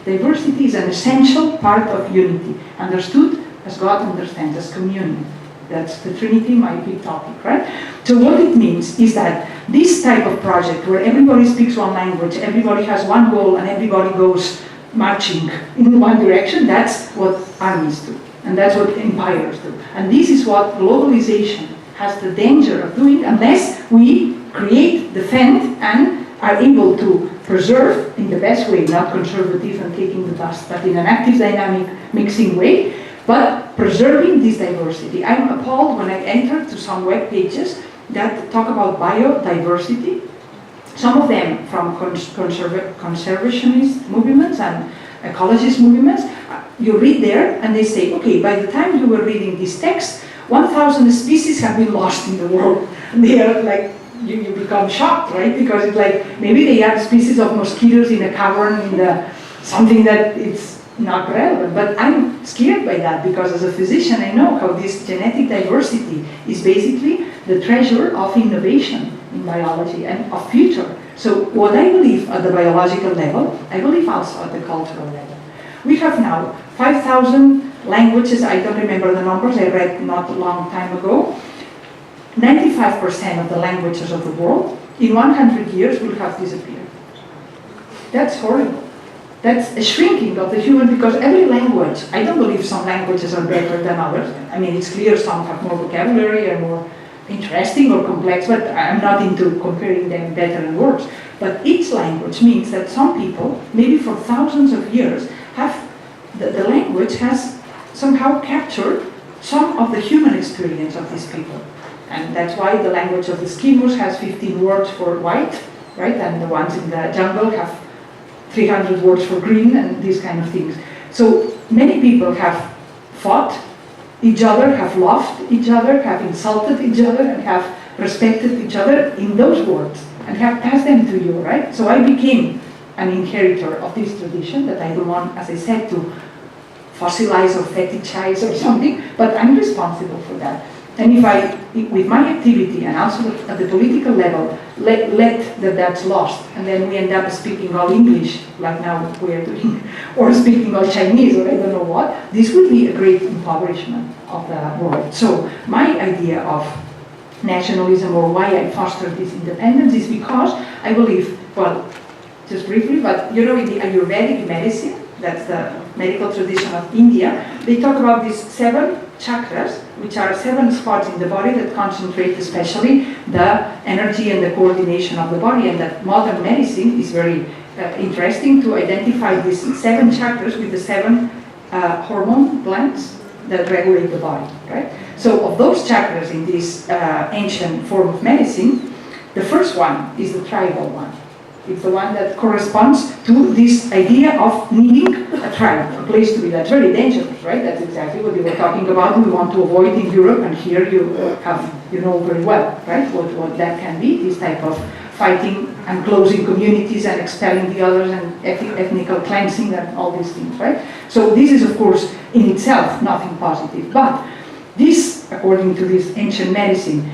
Diversity is an essential part of unity, understood as God understands, as communion. That's the Trinity, my big topic, right? So what it means is that this type of project where everybody speaks one language, everybody has one goal, and everybody goes marching in one direction, that's what armies do. And that's what empires do. And this is what globalization has the danger of doing unless we create, defend, and are able to preserve in the best way, not conservative and taking the dust, but in an active, dynamic, mixing way, but preserving this diversity. I'm appalled when I enter to some web pages that talk about biodiversity, some of them from conservationist movements and ecologist movements. You read there and they say, okay, by the time you were reading this text, 1,000 species have been lost in the world. And they are like, you become shocked, right? Because it's like, maybe they have species of mosquitoes in a cavern, in something that it's not relevant. But I'm scared by that because as a physician, I know how this genetic diversity is basically the treasure of innovation in biology and of future. So what I believe at the biological level, I believe also at the cultural level. We have now 5,000 languages, I don't remember the numbers, I read not a long time ago. 95% of the languages of the world in 100 years will have disappeared. That's horrible. That's a shrinking of the human, because every language, I don't believe some languages are better than others. I mean, it's clear some have more vocabulary and more interesting or complex, but I'm not into comparing them better and worse. But each language means that some people, maybe for thousands of years, have the language has somehow captured some of the human experience of these people. And that's why the language of the Eskimos has 15 words for white, right? And the ones in the jungle have 300 words for green and these kind of things. So many people have fought each other, have loved each other, have insulted each other, and have respected each other in those words, and have passed them to you, right? So I became an inheritor of this tradition that I don't want, as I said, to fossilize or fetishize or something, but I'm responsible for that. And if I, with my activity and also at the political level, let that's lost, and then we end up speaking all English, like now we are doing, or speaking all Chinese, or I don't know what, this would be a great impoverishment of the world. So my idea of nationalism, or why I foster this independence, is because I believe, well, just briefly, but you know, in the Ayurvedic medicine, that's the medical tradition of India, they talk about these 7 chakras, which are 7 spots in the body that concentrate especially the energy and the coordination of the body, and that modern medicine is very interesting to identify these 7 chakras with the 7 hormone glands that regulate the body, right? So of those chakras in this ancient form of medicine, the first one is the tribal one. It's the one that corresponds to this idea of needing a tribe, a place to be. That's very dangerous, right? That's exactly what they were talking about. We want to avoid in Europe, and here you have, you know very well, right? What that can be, this type of fighting and closing communities and expelling the others and ethnical cleansing and all these things, right? So this is, of course, in itself nothing positive. But this, according to this ancient medicine,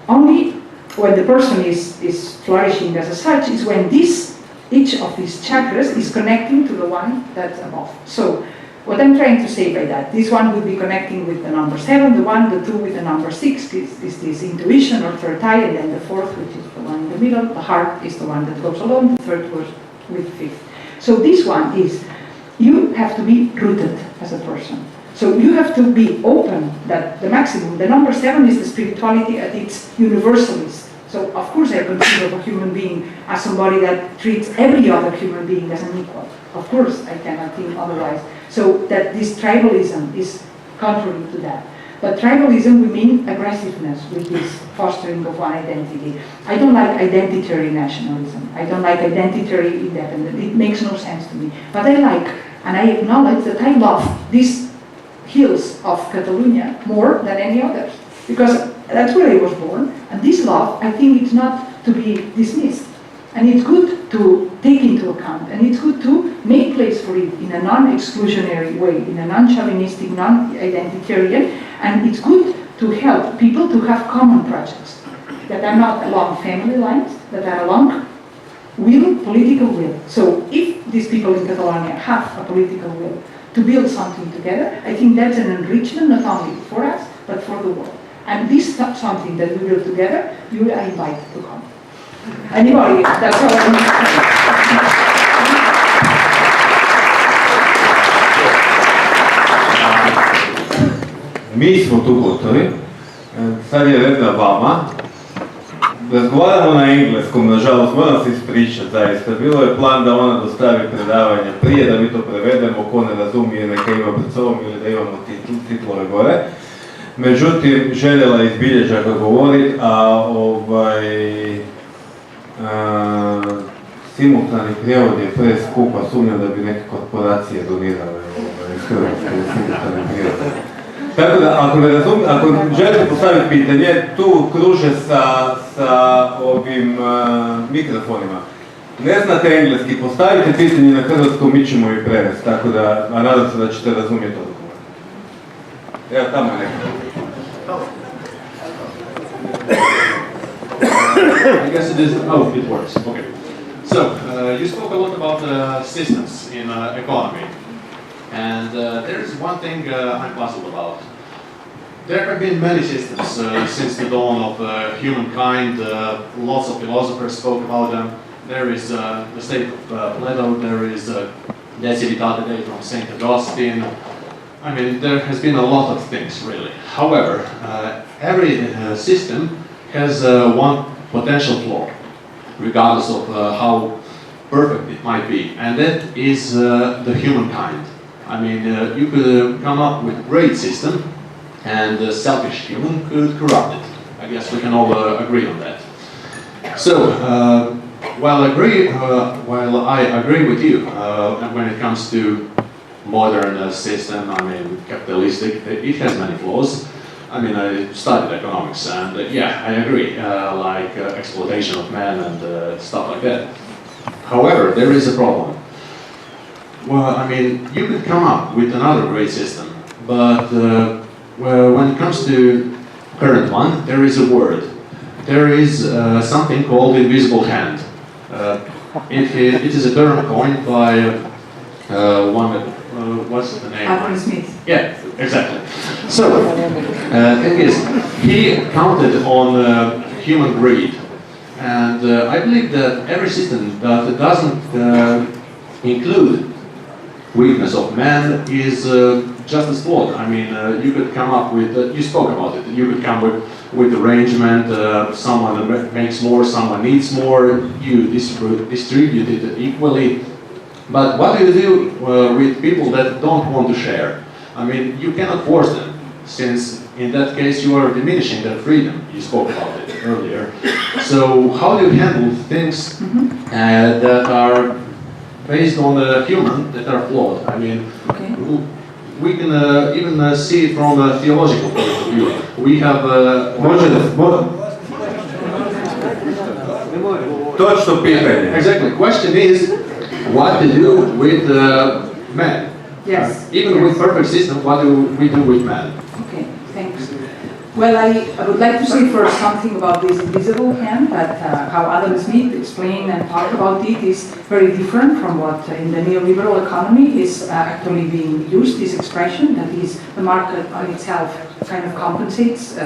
only when the person is flourishing as such is when each of these chakras is connecting to the one that's above. So what I'm trying to say by that, this one would be connecting with the number 7, the 1, the 2 with the number 6 is this intuition or third eye, and then the 4th, which is the one in the middle, the heart is the one that goes alone, the 3rd goes with 5th. So this one is, you have to be rooted as a person. So you have to be open that the maximum, the number 7 is the spirituality at its universalist. So of course I consider a human being as somebody that treats every other human being as an equal. Of course I cannot think otherwise. So that this tribalism is contrary to that. But tribalism, we mean aggressiveness with this fostering of one identity. I don't like identitary nationalism. I don't like identitary independence. It makes no sense to me. But I like, and I acknowledge that I love these hills of Catalonia more than any others. Because that's where I was born. And this love, I think it's not to be dismissed. And it's good to take into account. And it's good to make place for for it in a non-exclusionary way, in a non-chauvinistic, non-identitarian, and it's good to help people to have common projects that are not along family lines, that are along political will. So if these people in Catalonia have a political will to build something together, I think that's an enrichment not only for us, but for the world. And this is something that we build together, you are invited to come. Anybody? That's all I want to say. Mi smo tu gotovi, sad je red na vama. Razgovaramo na engleskom, nažalost, moram se ispričati, zaista. Bilo je plan da ona dostavi predavanje prije, da mi to prevedemo, ko ne razumije neka ima pred sobom ili da imamo titlove gore. Međutim, željela iz bilježaka govoriti, a simultani prijevod je preskupa, sumnjam da bi neke korporacije donirale hrvatske simultane prijevode. Tako da, ako želite postaviti pitanje, tu kruže sa ovim mikrofonima. Ne znate engleski, postavite pitanje na hrvatskom, mi ćemo i prevesti, tako da, a nadam se da ćete razumjeti odgovor. Evo, tamo je neko. I guess it is, oh, it works, okay. So, you spoke a lot about systems in economy. And there is one thing I'm puzzled about. There have been many systems since the dawn of humankind. Lots of philosophers spoke about them. There is the state of Plato, there is De Civitate Dei from St. Augustine. I mean, there has been a lot of things, really. However, every system has one potential flaw, regardless of how perfect it might be, and that is the humankind. I mean, you could come up with a great system, and the selfish human could corrupt it. I guess we can all agree on that. So, while I agree with you when it comes to modern system, I mean, capitalistic, it has many flaws. I mean, I studied economics, and yeah, I agree, like exploitation of man and stuff like that. However, there is a problem. Well, I mean, you could come up with another great system, but well, when it comes to current one, there is a word. There is something called invisible hand. It is a term coined by what's the name? Adam Smith. Yeah, exactly. So, thing is, he counted on human greed, and I believe that every system that doesn't include weakness of man is just as flawed. I mean, you could come up with, you spoke about it, you could come with arrangement, someone makes more, someone needs more, you distribute it equally. But what do you do with people that don't want to share? I mean, you cannot force them, since in that case you are diminishing their freedom. You spoke about it earlier. So how do you handle things that are based on the human, that are flawed? I mean, we can even see it from a theological point of view. We have... Točno pitanje. Exactly. Question is, what to do with man? Yes. Even with perfect system, what do we do with man? Okay, thanks. Well, I would like to say first something about this invisible hand, that how Adam Smith explained and talked about it is very different from what in the neoliberal economy is actually being used, this expression, that is the market on itself kind of compensates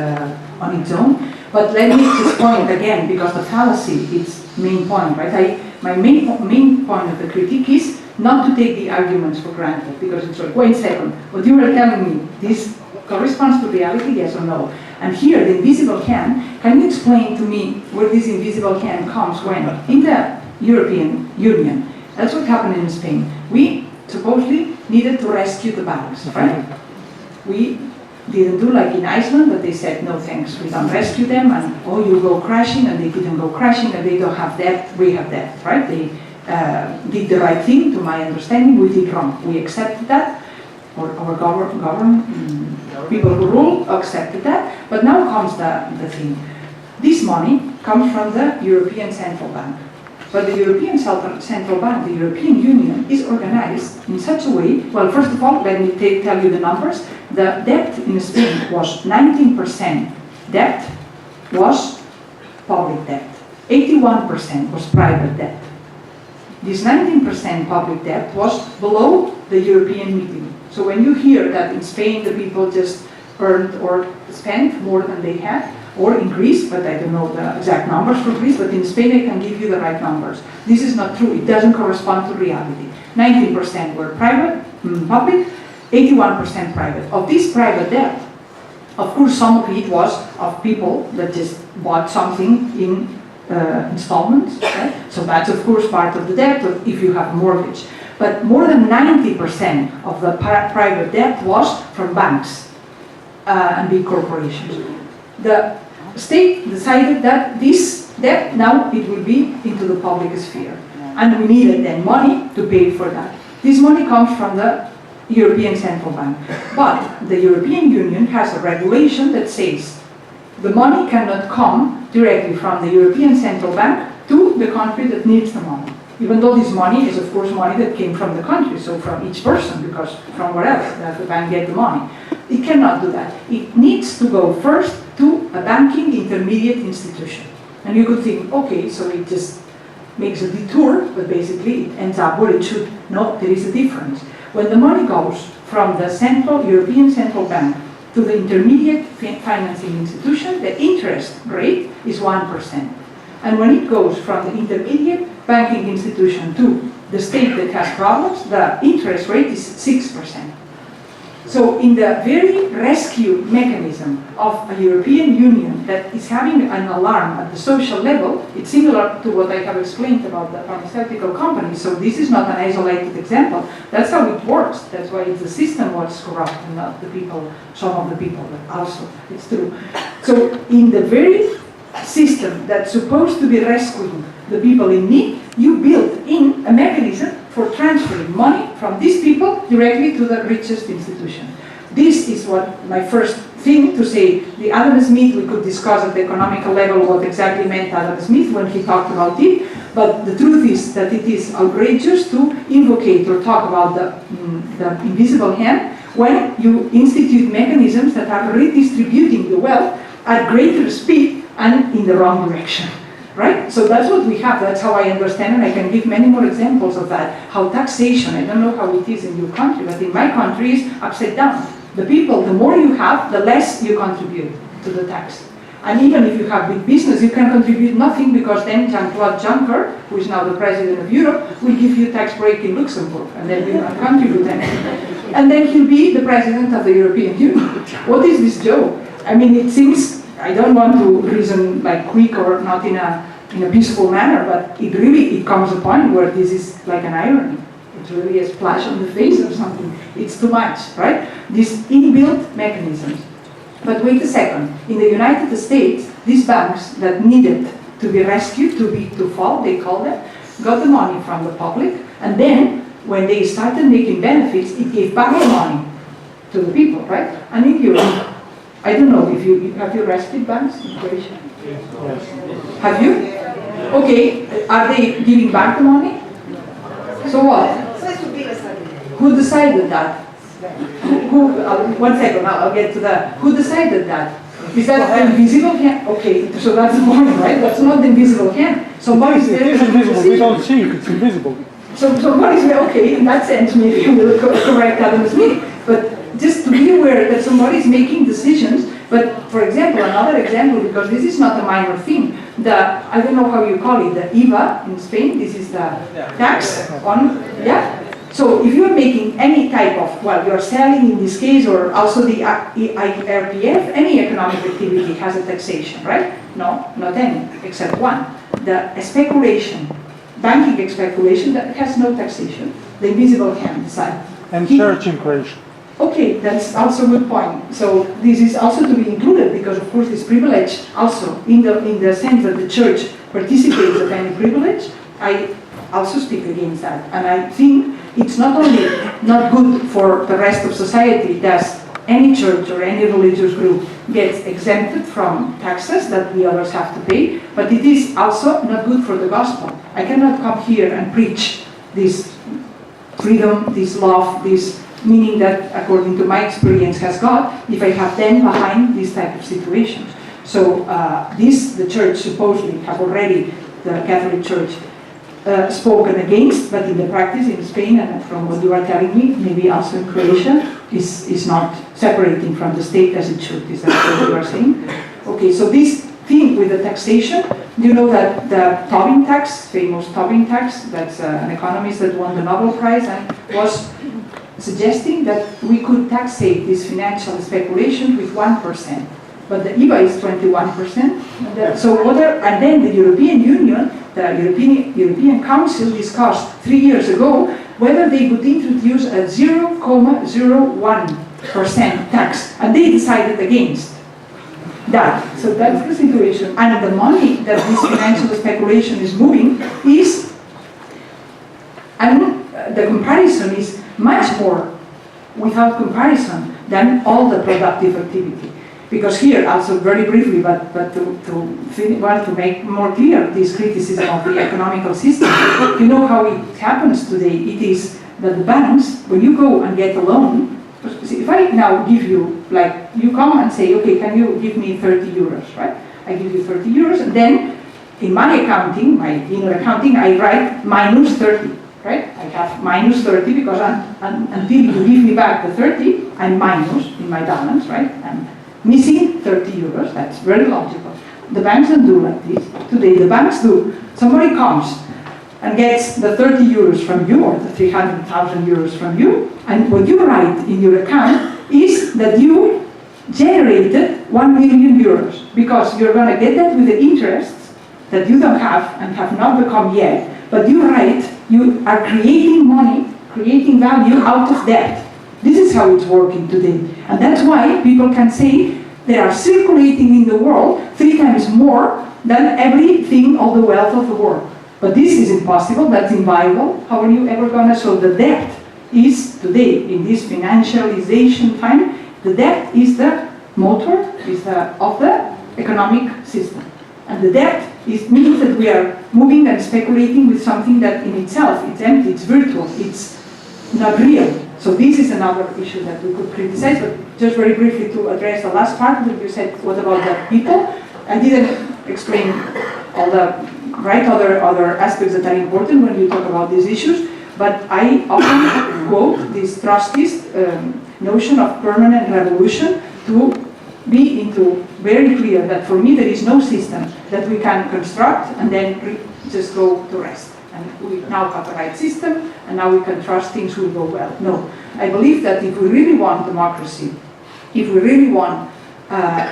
on its own. But let me just point again, because the fallacy is main point, right? My main point of the critique is not to take the arguments for granted, because it's like, wait a second, what you were telling me, this corresponds to reality, yes or no? And here, the invisible hand, can you explain to me where this invisible hand comes when? In the European Union, that's what happened in Spain. We supposedly needed to rescue the banks, right? We didn't do like in Iceland, but they said, no thanks, we don't rescue them, and oh, you go crashing, and they didn't go crashing, and they don't have debt, we have debt, right? They did the right thing, to my understanding, we did wrong. We accepted that, or our government, people who rule accepted that, but now comes the thing. This money comes from the European Central Bank. But the European Central Bank, the European Union, is organized in such a way, well, first of all, let me tell you the numbers. The debt in Spain was 19% debt was public debt. 81% was private debt. This 19% public debt was below the European median. So when you hear that in Spain the people just earned or spent more than they had, or in Greece, but I don't know the exact numbers for Greece, but in Spain I can give you the right numbers. This is not true, it doesn't correspond to reality. 19% were private, public, 81% private. Of this private debt, of course some of it was of people that just bought something in installments, right? So that's of course part of the debt if you have a mortgage. But more than 90% of the private debt was from banks and big corporations. The state decided that this debt now it will be into the public sphere, and we needed then money to pay for that. This money comes from the European Central Bank, but the European Union has a regulation that says the money cannot come directly from the European Central Bank to the country that needs the money. Even though this money is of course money that came from the country, so from each person, because from wherever does the bank get the money. It cannot do that. It needs to go first to a banking intermediate institution. And you could think, okay, so it just makes a detour, but basically it ends up where it should. No, there is a difference. When the money goes from the European Central Bank to the intermediate financing institution, the interest rate is 1%. And when it goes from the intermediate banking institution to the state that has problems, the interest rate is 6%. So in the very rescue mechanism of a European Union that is having an alarm at the social level, it's similar to what I have explained about the pharmaceutical companies. So this is not an isolated example. That's how it works. That's why it's the system what's corrupt and not the people, some of the people, but also it's true. So in the very system that's supposed to be rescuing the people in need, you build in a mechanism for transferring money from these people directly to the richest institution. This is what my first thing to say. The Adam Smith, we could discuss at the economical level what exactly meant Adam Smith when he talked about it, but the truth is that it is outrageous to invocate or talk about the invisible hand when you institute mechanisms that are redistributing the wealth at greater speed and in the wrong direction. Right? So that's what we have, that's how I understand, and I can give many more examples of that. How taxation, I don't know how it is in your country, but in my country is upside down. The people, the more you have, the less you contribute to the tax. And even if you have big business, you can contribute nothing, because then Jean-Claude Juncker, who is now the president of Europe, will give you a tax break in Luxembourg, and then you don't contribute anything. And then he'll be the president of the European Union. What is this joke? I mean, it seems, I don't want to reason like quick or not in a peaceful manner, but it comes a point where this is like an irony. It's really a splash on the face or something. It's too much, right? These inbuilt mechanisms. But wait a second. In the United States, these banks that needed to be rescued, to fall, they call them, got the money from the public, and then when they started making benefits, it gave back the money to the people, right? And in Europe, I don't know if have you rescued banks in Croatia? Yes. Have you? Okay, are they giving back the money? So what? Who decided that? One second, I'll get to that. Who decided that? Is that the invisible hand? Okay, so that's the point, right? That's not the invisible hand. Somebody's there. It is invisible, we don't see it, it's invisible. So somebody's there, okay, in that sense maybe you will correct Adam Smith. But just to be aware that somebody is making decisions. But for example, another example, because this is not a minor thing, I don't know how you call it, the IVA in Spain, this is the tax on, yeah? So if you're making any type of, well, you're selling in this case, or also the IRPF, any economic activity has a taxation, right? No, not any, except one. The speculation, banking speculation, that has no taxation. The invisible hand side. And church in Croatia. Okay, that's also a good point. So this is also to be included, because of course this privilege also, in the sense that the church participates of any privilege, I also speak against that. And I think it's not only not good for the rest of society, that's any church or any religious group gets exempted from taxes that the others have to pay, but it is also not good for the gospel. I cannot come here and preach this freedom, this love, this meaning that, according to my experience, has God, if I have them behind these type of situations. So the church supposedly have already, the Catholic Church, spoken against, but in the practice in Spain, and from what you are telling me, maybe also in Croatia, is not separating from the state as it should. Is that what you are saying? Okay, so this thing with the taxation, you know that the Tobin tax, famous Tobin tax, that's an economist that won the Nobel Prize and was suggesting that we could taxate this financial speculation with 1%. But the IVA is 21%. And then the European Union, the European Council discussed 3 years ago whether they would introduce a 0.01% tax, and they decided against that. So that's the situation. And the money that this financial speculation is moving is, and the comparison is much more, without comparison, than all the productive activity. Because here, also very briefly, but to make more clear this criticism of the economical system, you know how it happens today. It is that the banks, when you go and get a loan, if I now give you, like, you come and say, okay, can you give me 30 euros, right? I give you 30 euros, and then in my accounting, my inner accounting, I write minus 30, right? I have minus 30 because until you give me back the 30, I'm minus in my balance, right? I'm missing 30 euros, that's very logical. The banks don't do like this. Today the banks do. Somebody comes and gets the 30 euros from you, or the 300,000 euros from you, and what you write in your account is that you generated 1 million euros, because you're going to get that with the interests that you don't have and have not become yet, but you write, you are creating money, creating value out of debt. This is how it's working today. And that's why people can say they are circulating in the world 3 times more than everything, all the wealth of the world. But this is impossible, that's inviolable. How are you ever going to solve the debt? Is today, in this financialization time, the debt is the motor of the economic system. And the debt means that we are moving and speculating with something that in itself, it's empty, it's virtual, it's not real. So this is another issue that we could criticize, but just very briefly to address the last part that you said, what about the people? I didn't explain all the other aspects that are important when you talk about these issues, but I often quote this Trotskyist notion of permanent revolution to be into very clear that for me there is no system that we can construct and then just go to rest. And we now have the right system, and now we can trust things will go well. No, I believe that if we really want democracy, if we really want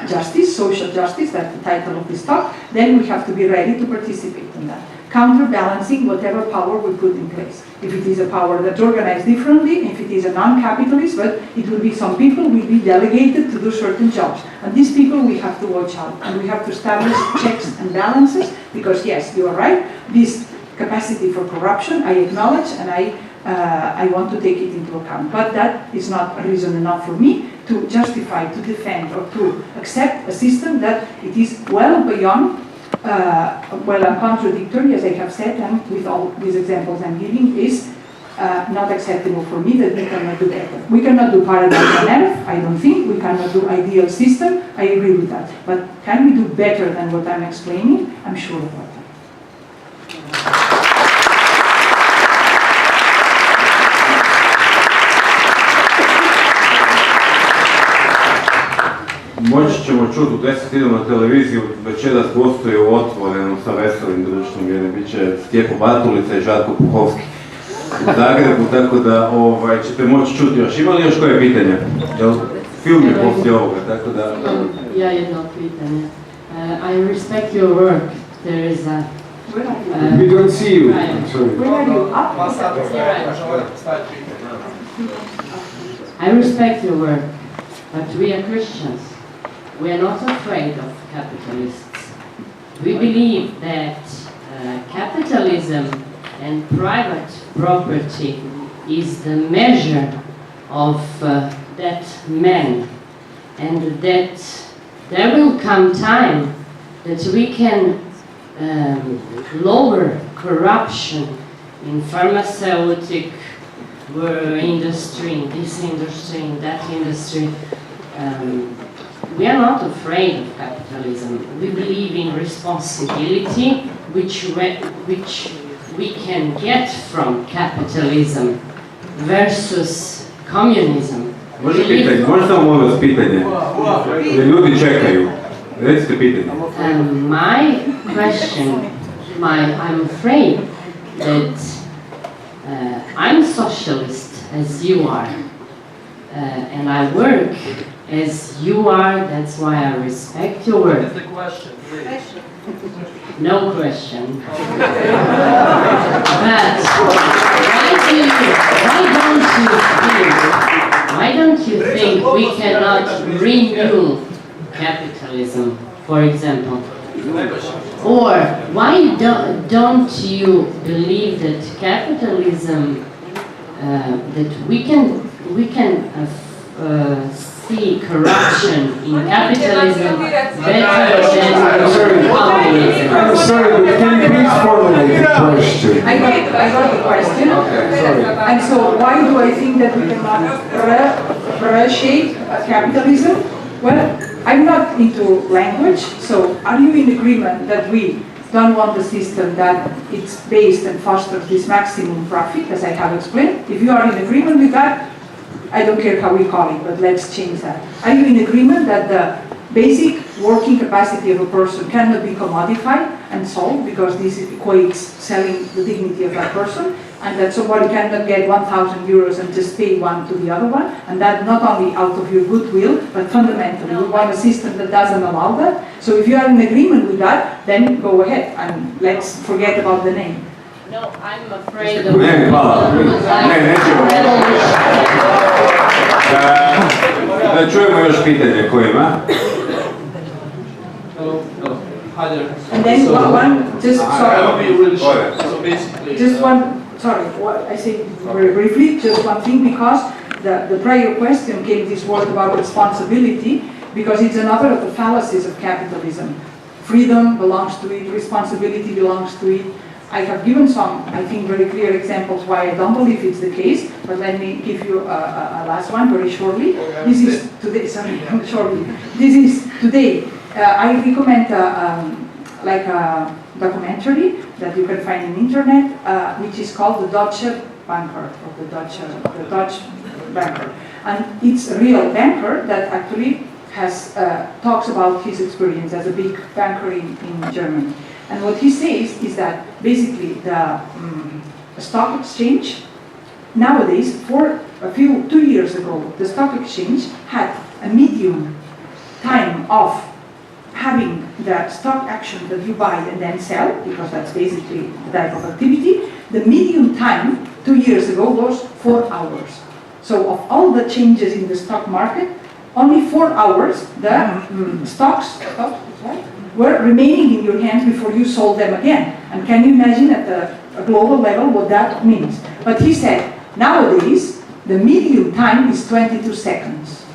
justice, social justice, that's the title of this talk, then we have to be ready to participate in that, counterbalancing whatever power we put in place. If it is a power that's organized differently, if it is a non-capitalist, but it will be some people will be delegated to do certain jobs. And these people we have to watch out, and we have to establish checks and balances, because yes, you are right, this capacity for corruption, I acknowledge, and I want to take it into account. But that is not a reason enough for me to justify, to defend, or to accept a system that it is well beyond, well and contradictory, as I have said, and with all these examples I'm giving, is not acceptable for me, that we cannot do better. We cannot do paradise on earth, I don't think. We cannot do ideal system, I agree with that. But can we do better than what I'm explaining? I'm sure about that. Moći ćemo čuti u 10 idemo na televiziju, večeras gostuju u Otvorenom sa veselim društvom, jer bit će Stjepo Bartulica i Žarko Puhovski u Zagrebu, tako da ćete moći čuti još. Ima li još koje pitanje? Film je poslije ovoga, tako da... Ja jedno pitanje. I respect your work, Teresa. We don't see you. I'm sorry. I respect your work, but we are Christians. We are not afraid of capitalists. We believe that capitalism and private property is the measure of that man, and that there will come time that we can lower corruption in pharmaceutic industry, in this industry, in that industry. We are not afraid of capitalism. We believe in responsibility, which we can get from capitalism versus communism. Može pitanje, može samo molim vas pitanje? Jer ljudi čekaju. Recite pitanje. My question, I'm afraid that I'm socialist as you are, and I work as you are, that's why I respect your work. That's the question, please. No question. But why don't you think we cannot renew capitalism, for example? Or why don't you believe that capitalism, that we can see corruption in capitalism better than communism? I'm sorry, but can you please formulate the question? I got the question. Okay, sorry. And so why do I think that we cannot appreciate capitalism? Well, I'm not into language, so are you in agreement that we don't want a system that it's based and fosters this maximum profit, as I have explained? If you are in agreement with that, I don't care how we call it, but let's change that. Are you in agreement that the basic working capacity of a person cannot be commodified and sold, because this equates selling the dignity of that person, and that somebody cannot get 1,000 euros and just pay one to the other one, and that not only out of your goodwill, but fundamentally we want a system that doesn't allow that? So if you are in agreement with that, then go ahead and let's forget about the name. No, I'm afraid of Ne, hvala. Ne, nećemo. Da čujemo još pitanje ko ima. Hi there. And then one, just I will sorry, be really short. So basically, just one, sorry, what I say very briefly, just one thing, because the prior question came this word about responsibility, because it's another of the fallacies of capitalism. Freedom belongs to it, responsibility belongs to it. I have given some, I think, very clear examples why I don't believe it's the case, but let me give you a last one very shortly. This is today, sorry, shortly. This is today. I recommend like a documentary that you can find on internet, which is called The Deutsche Banker, or the Dutch Banker. And it's a real banker that actually has talks about his experience as a big banker in Germany. And what he says is that basically the stock exchange nowadays, for 2 years ago, the stock exchange had a medium time of having the stock action that you buy and then sell, because that's basically the type of activity. The medium time 2 years ago was 4 hours. So of all the changes in the stock market, only 4 hours the stocks were remaining in your hands before you sold them again. And can you imagine at a global level what that means? But he said, nowadays, the medium time is 22 seconds.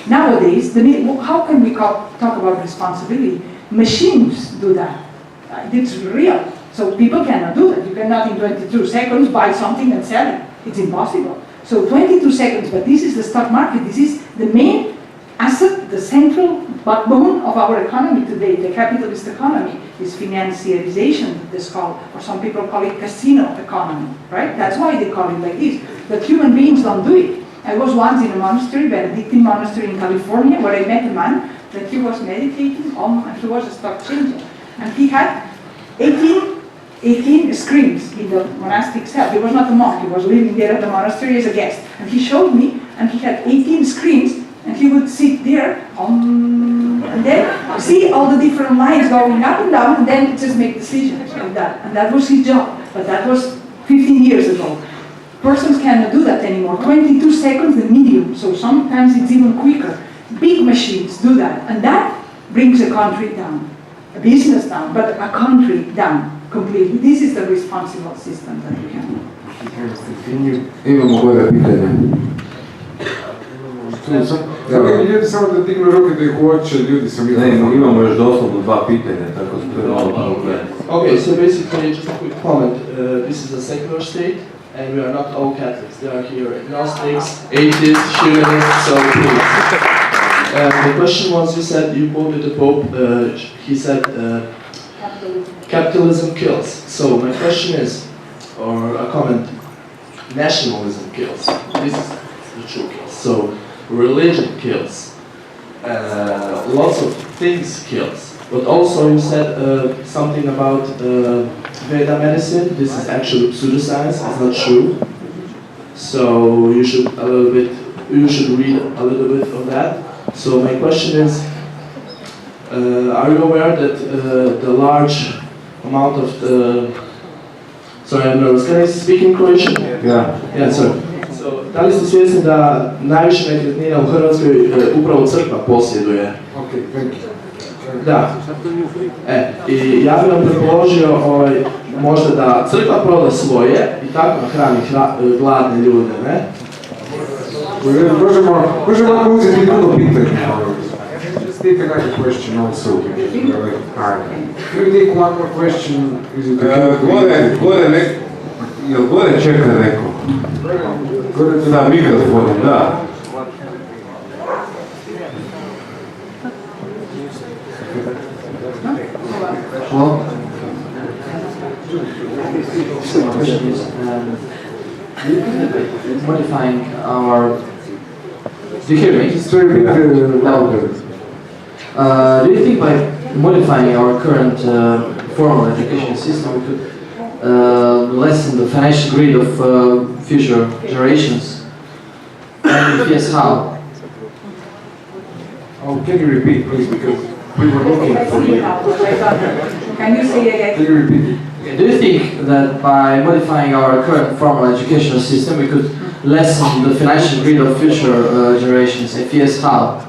Nowadays, how can we talk about responsibility? Machines do that. It's real. So people cannot do that. You cannot in 22 seconds buy something and sell it. It's impossible. So 22 seconds, but this is the stock market. This is the main asset, the central backbone of our economy today, the capitalist economy, is financiarization, this called, or some people call it casino economy, right? That's why they call it like this. But human beings don't do it. I was once in a monastery, Benedictine monastery in California, where I met a man that he was meditating on, and he was a stock changer. And he had 18 screens in the monastic cell. He was not a monk, he was living there at the monastery as a guest. And he showed me, and he had 18 screens, and he would sit there, and then see all the different lines going up and down, and then just make decisions like that. And that was his job, but that was 15 years ago. Persons cannot do that anymore. 22 seconds, the medium, so sometimes it's even quicker. Big machines do that, and that brings a country down, a business down, but a country down completely. This is the responsible system that we have. Imamo gore pitanje. Tu sam. Ljudi samo da dignu ruke da ih uoče, ljudi sam Ne, imamo još doslovno 2 pitanja, tako da to je malo problem. Okay, so basically, just a quick comment. This is a secular state, and we are not all Catholics. There are here agnostics, atheists, humanists, so please. The question was, you said, you quoted the Pope, he said, capitalism kills. So my question is, or a comment, nationalism kills. This is the true kill. So religion kills. Lots of things kills. But also you said something about Veda medicine. This is actually pseudoscience. It's not true. So you should read a little bit of that. So my question is, are you aware that the large amount of the... Sorry, I'm nervous. Can I speak in Croatian? Yeah. Yeah, sorry. So, da li ste svjesni da najviše nekretnina u Hrvatskoj upravo crkva posjeduje? Ok, thank you. Da. I ja bih vam predložio možda da crkva proda svoje i tako nahrani gladne ljude, ne? Možemo ako uzeti drugo pitanje. Just take another question also. Can we take one more question? Is it Gore čeka neko? Da, mikrofon, da. Well, so my question is, do you think that modifying our... Do you hear me? It's very bit louder. Do you think by modifying our current formal education system we could lessen the financial greed of future generations? And if yes, how? Oh, can you repeat, please, because we were looking for you. Can you say again? Can you repeat? Do you think that by modifying our current formal educational system we could lessen the financial greed of future generations? If yes, how?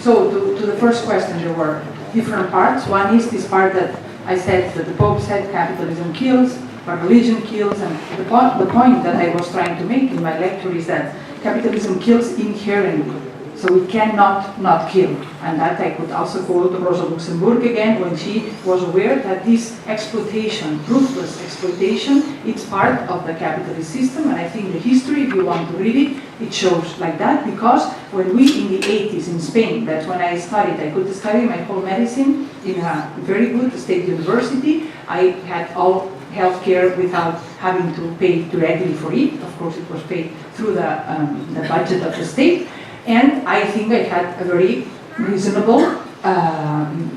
So to the first question, there were different parts. One is this part that I said that the Pope said capitalism kills, but religion kills, and the point that I was trying to make in my lecture is that capitalism kills inherently. So it cannot not kill. And that I could also quote Rosa Luxemburg again when she was aware that this exploitation, ruthless exploitation, it's part of the capitalist system. And I think the history, if you want to read it, it shows like that, because when we in the 80s in Spain, that's when I studied, I could study my whole medicine in a very good state university. I had all healthcare without having to pay directly for it. Of course, it was paid through the budget of the state. And I think I had a very reasonable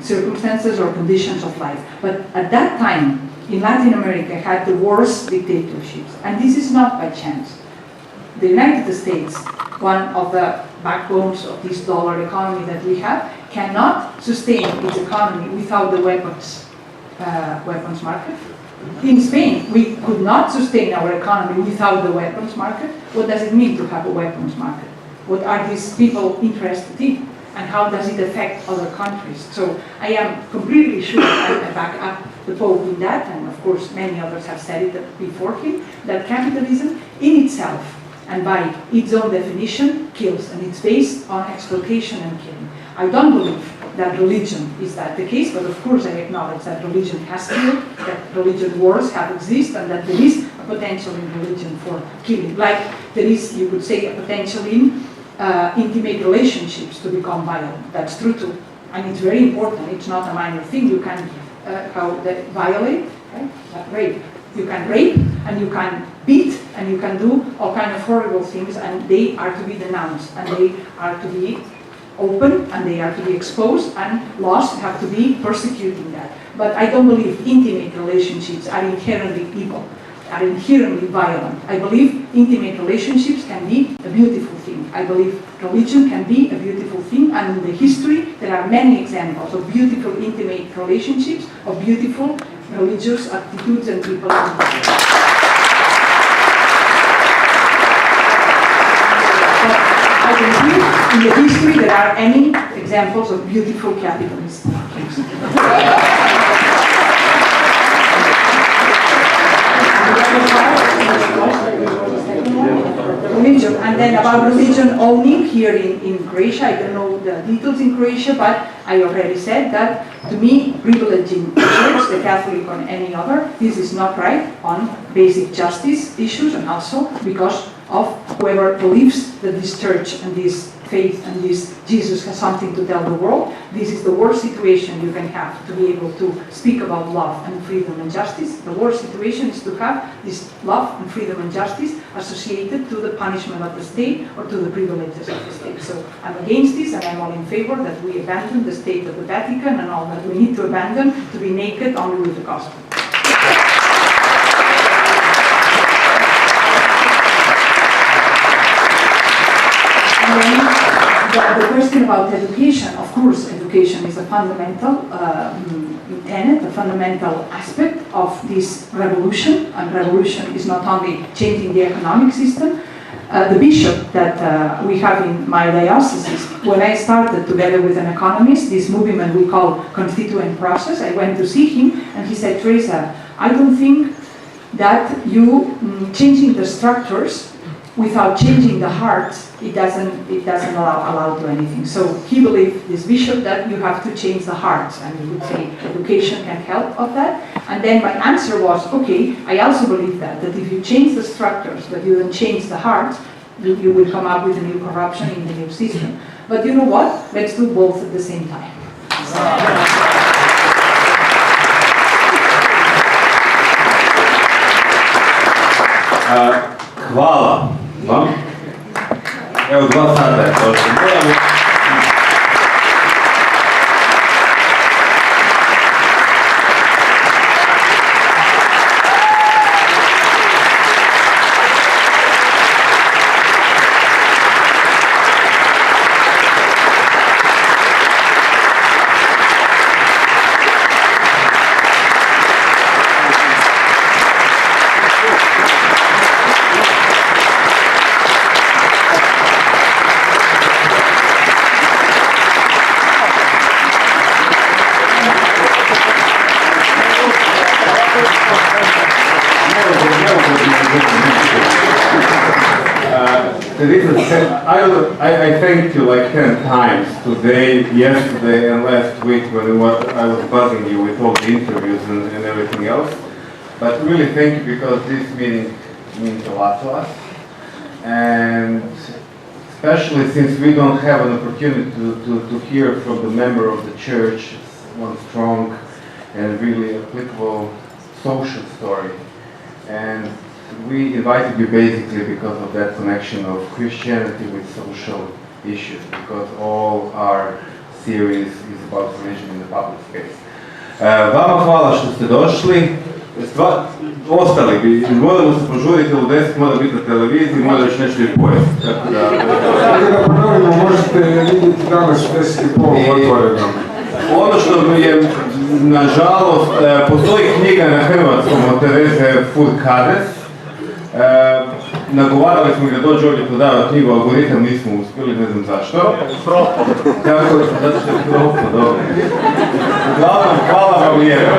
circumstances or conditions of life. But at that time, in Latin America, I had the worst dictatorships. And this is not by chance. The United States, one of the backbones of this dollar economy that we have, cannot sustain its economy without the weapons market. In Spain, we could not sustain our economy without the weapons market. What does it mean to have a weapons market? What are these people interested in? And how does it affect other countries? So I am completely sure, I back up the Pope in that, and of course many others have said it before him, that capitalism in itself and by its own definition kills, and it's based on exploitation and killing. I don't believe that religion is that the case, but of course I acknowledge that religion has killed, that religion wars have existed, and that there is a potential in religion for killing. Like there is, you could say, a potential in intimate relationships to become violent. That's true too. And it's very important. It's not a minor thing. You can violate, right? Rape. You can rape, and you can beat, and you can do all kind of horrible things, and they are to be denounced, and they are to be open, and they are to be exposed, and laws have to be persecuting that. But I don't believe intimate relationships are inherently evil, are inherently violent. I believe intimate relationships can be a beautiful thing. I believe religion can be a beautiful thing, and in the history there are many examples of beautiful intimate relationships, of beautiful religious attitudes and people. I can see in the history there are any examples of beautiful capitalist things. religion, and then about religion owning here in Croatia, I don't know the details in Croatia, but I already said that to me, privileging the church, the Catholic or any other, this is not right on basic justice issues, and also because of whoever believes that this church and this faith and this Jesus has something to tell the world. This is the worst situation you can have to be able to speak about love and freedom and justice. The worst situation is to have this love and freedom and justice associated to the punishment of the state or to the privileges of the state. So I'm against this, and I'm all in favor that we abandon the state of the Vatican and all that we need to abandon to be naked only with the gospel. The question about education, of course, education is a fundamental tenet, a fundamental aspect of this revolution, and revolution is not only changing the economic system. The bishop that we have in my diocese, when I started together with an economist, this movement we call constituent process, I went to see him and he said, Teresa, I don't think that you changing the structures without changing the heart, it doesn't allow to anything. So he believed, this bishop, that you have to change the heart, and he would say education can help of that. And then my answer was, okay, I also believe that if you change the structures, but you don't change the heart, you will come up with a new corruption in the new system. But you know what? Let's do both at the same time. Hvala vam. Evo 2 sata je prošlo. I thanked you like 10 times today, yesterday, and last week when I was buzzing you with all the interviews and everything else. But really thank you, because this meeting means a lot to us. And especially since we don't have an opportunity to hear from the member of the church one strong and really applicable social story. And we invited you basically because of that connection of Christianity with social issues, because all our series is about religion in the public space. Vama hvala što ste došli. Ostali bi, moramo se požuriti, u 10 mora biti na televiziji, mora još nešto i pojesti. Tako da ponovimo, možete vidjeti danas u 10:30 otvoreno. Ono što mi je, nažalost, postoji knjiga na hrvatskom od Terese Forcades. Nagovarali smo da dođe ovdje prodavati knjigu, algoritam nismo uspjeli, ne znam zašto. Tako, zato što je propao, dobro. Uglavnom, hvala vam lijepo.